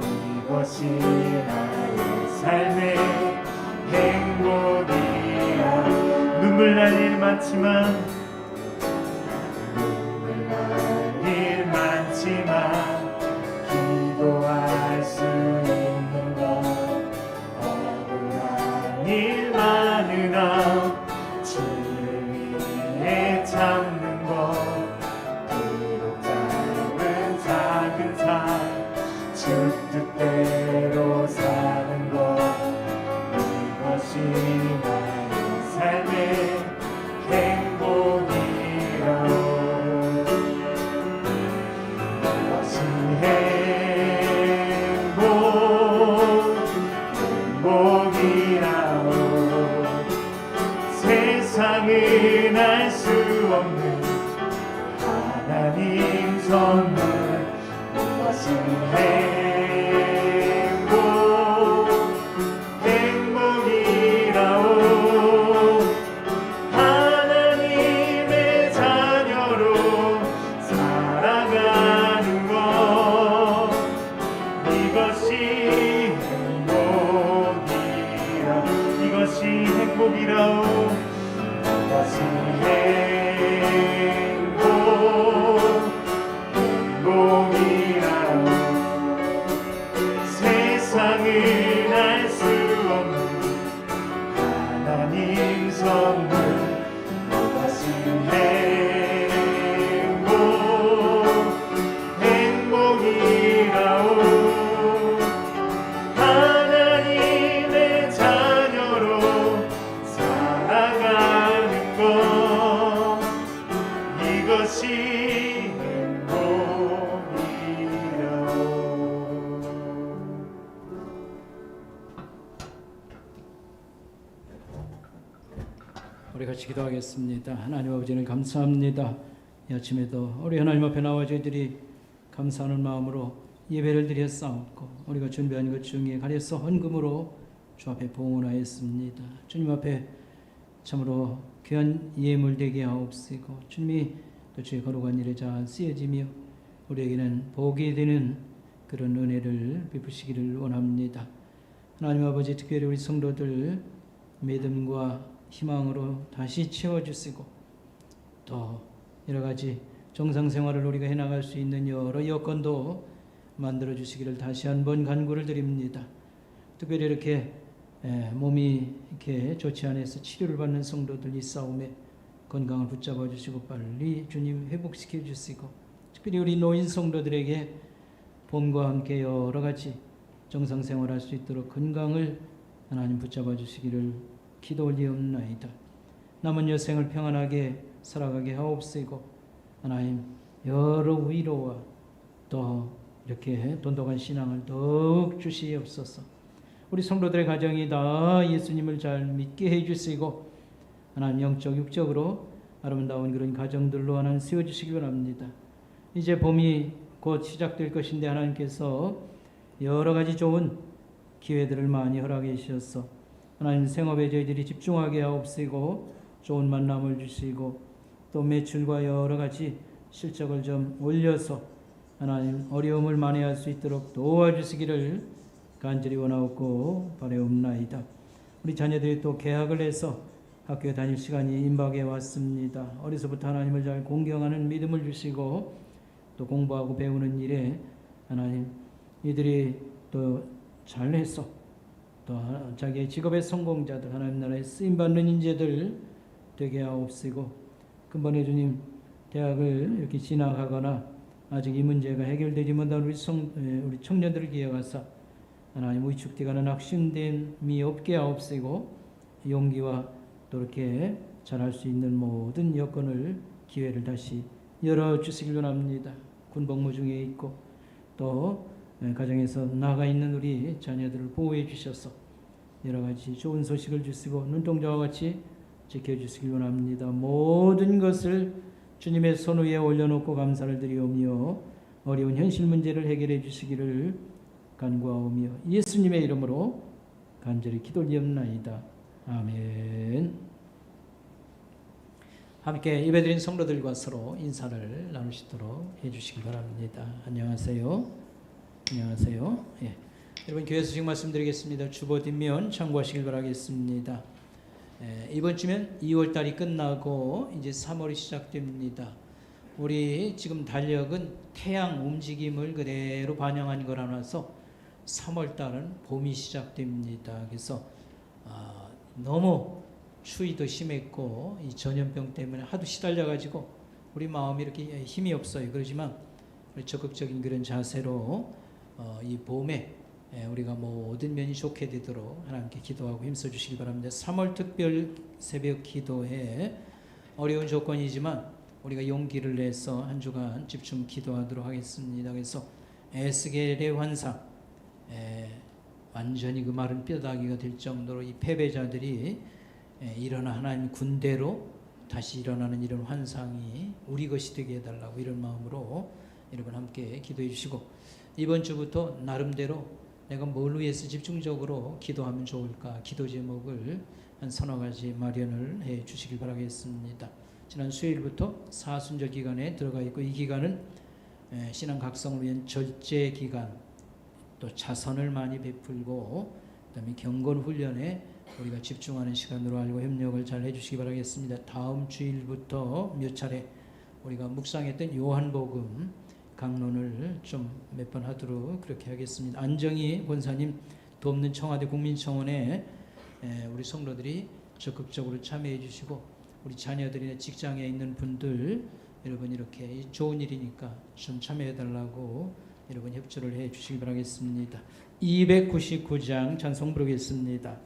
이것이 나의 삶의 행복이야. 눈물 날 일 많지만 기도할 수 있는 것, 억울한 일 많으나 주를 위해 참는 것, 비록 작은 삶 주 뜻대로 사는 것, 선물 무엇이 행복이라오. 하나님의 자녀로 살아가는 것, 이것이 행복이라오. 이것이 행복이라오. 세상은 알 수 없는 하나님 선물, 이것이 행복이라오. 하나님의 자녀로 살아가는 것, 이것이 행복이라오. 우리 같이 기도하겠습니다. 하나님 아버지는 감사합니다. 이 아침에도 우리 하나님 앞에 나와 저희들이 감사하는 마음으로 예배를 드렸사옵고, 우리가 준비한 것 중에 가려서 헌금으로 주 앞에 봉헌하였습니다. 주님 앞에 참으로 귀한 예물 되게 하옵시고, 주님이 또 주의 거룩한 일에 잘 쓰여지며 우리에게는 복이 되는 그런 은혜를 베푸시기를 원합니다. 하나님 아버지, 특별히 우리 성도들 믿음과 희망으로 다시 채워주시고, 또 여러 가지 정상생활을 우리가 해나갈 수 있는 여러 여건도 만들어주시기를 다시 한번 간구를 드립니다. 특별히 이렇게 몸이 이렇게 좋지 않아서 치료를 받는 성도들 있사오매 건강을 붙잡아 주시고 빨리 주님 회복시켜 주시고, 특별히 우리 노인 성도들에게 봄과 함께 여러 가지 정상생활할 수 있도록 건강을 하나님 붙잡아 주시기를 기도 올리옵나이다. 남은 여생을 평안하게 살아가게 하옵시고, 하나님 여러 위로와 또 이렇게 돈독한 신앙을 더욱 주시옵소서. 우리 성도들의 가정이 다 예수님을 잘 믿게 해주시고, 하나님 영적 육적으로 아름다운 그런 가정들로 하나님 세워주시기 바랍니다. 이제 봄이 곧 시작될 것인데 하나님께서 여러 가지 좋은 기회들을 많이 허락해 주셔서 하나님 생업에 저희들이 집중하게 하옵시고, 좋은 만남을 주시고, 또 매출과 여러 가지 실적을 좀 올려서 하나님 어려움을 만회할 수 있도록 도와주시기를 간절히 원하옵고 바라옵나이다. 우리 자녀들이 또 개학을 해서 학교에 다닐 시간이 임박해 왔습니다. 어려서부터 하나님을 잘 공경하는 믿음을 주시고, 또 공부하고 배우는 일에 하나님 이들이 또 잘해서 또 자기의 직업의 성공자들, 하나님 나라에 쓰임받는 인재들 되게 하옵시고, 근본에 주님 대학을 이렇게 진학하거나 아직 이 문제가 해결되지 못한 우리 청년들을 기억하사 하나님 위축되가는 낙심됨이 없게 하옵시고, 용기와 또 이렇게 잘할 수 있는 모든 여건을 기회를 다시 열어주시길 원합니다. 군복무 중에 있고 또 가정에서 나가 있는 우리 자녀들을 보호해 주셔서 여러 가지 좋은 소식을 주시고 눈동자와 같이 지켜주시길 원합니다. 모든 것을 주님의 손 위에 올려놓고 감사를 드리오며 어려운 현실 문제를 해결해 주시기를 간구하오며 예수님의 이름으로 간절히 기도드리옵나이다. 아멘. 함께 예배드린 성도들과 서로 인사를 나누시도록 해주시기 바랍니다. 안녕하세요. 안녕하세요. 예. 여러분 교회 소식 말씀드리겠습니다. 주보 뒷면 참고하시길 바라겠습니다. 이번 주면 2월달이 끝나고 이제 3월이 시작됩니다. 우리 지금 달력은 태양 움직임을 그대로 반영한 거라서 3월달은 봄이 시작됩니다. 그래서 너무 추위도 심했고 이 전염병 때문에 하도 시달려가지고 우리 마음이 이렇게 힘이 없어요. 그렇지만 적극적인 그런 자세로 이 봄에 우리가 모든 면이 좋게 되도록 하나님께 기도하고 힘써 주시기 바랍니다. 3월 특별 새벽 기도회 어려운 조건이지만 우리가 용기를 내서 한 주간 집중 기도하도록 하겠습니다. 그래서 에스겔의 환상, 완전히 그 마른 뼈다귀가 될 정도로 이 패배자들이 일어나 하나님 군대로 다시 일어나는 이런 환상이 우리 것이 되게 해달라고 이런 마음으로 여러분 함께 기도해 주시고, 이번 주부터 나름대로 내가 뭘 위해서 집중적으로 기도하면 좋을까, 기도 제목을 한 서너 가지 마련을 해 주시길 바라겠습니다. 지난 수요일부터 사순절 기간에 들어가 있고, 이 기간은 신앙 각성을 위한 절제 기간, 또 자선을 많이 베풀고 그다음에 경건 훈련에 우리가 집중하는 시간으로 알고 협력을 잘 해주시기 바라겠습니다. 다음 주일부터 몇 차례 우리가 묵상했던 요한복음 강론을 좀 몇 번 하도록 그렇게 하겠습니다. 안정희 권사님 돕는 청와대 국민청원에 우리 성도들이 적극적으로 참여해 주시고, 우리 자녀들이나 직장에 있는 분들 여러분 이렇게 좋은 일이니까 좀 참여해 달라고 여러분 협조를 해 주시기 바라겠습니다. 299장 찬송 부르겠습니다.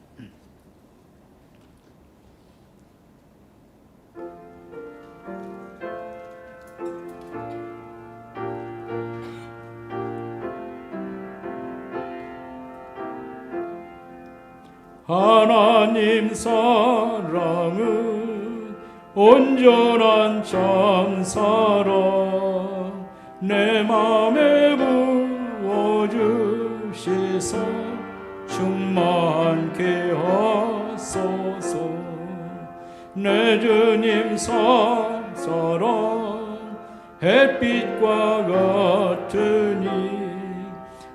하나님 사랑은 온전한 참사랑 내 맘에 부어주시사 충만케 하소서. 내 주님 사랑 햇빛과 같으니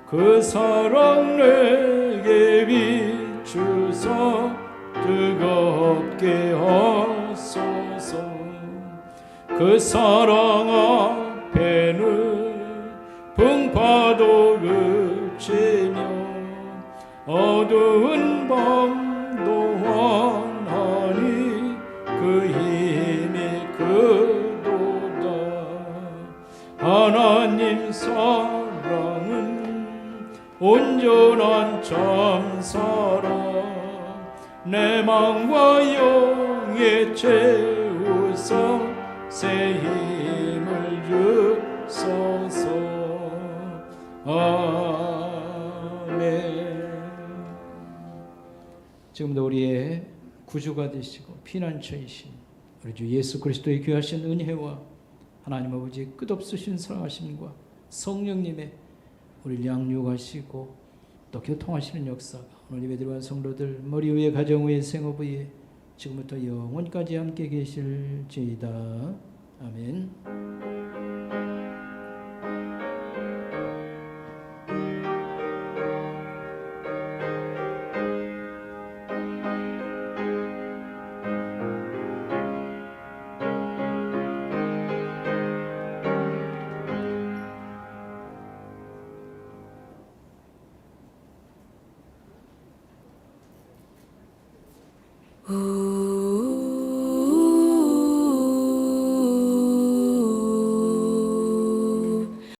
그 사랑 내게 비추사 뜨겁게 하소서. 그 사랑 앞에는 풍파도 그치며 어두운 밤도 환하니 그 힘이 크도다. 하나님 사랑은 온전한 참사랑 내 마음과 영에 채우사 새 힘을 주소서. 아멘. 지금도 우리의 구주가 되시고 피난처이신 우리 주 예수 그리스도의 귀하신 은혜와 하나님 아버지의 끝없으신 사랑하심과 성령님의 우리를 양육하시고 또 교통하시는 역사가 오늘 예배 드리는 성도들 머리 위에, 가정 위에, 생업 위에 지금부터 영원까지 함께 계실지이다. 아멘. 오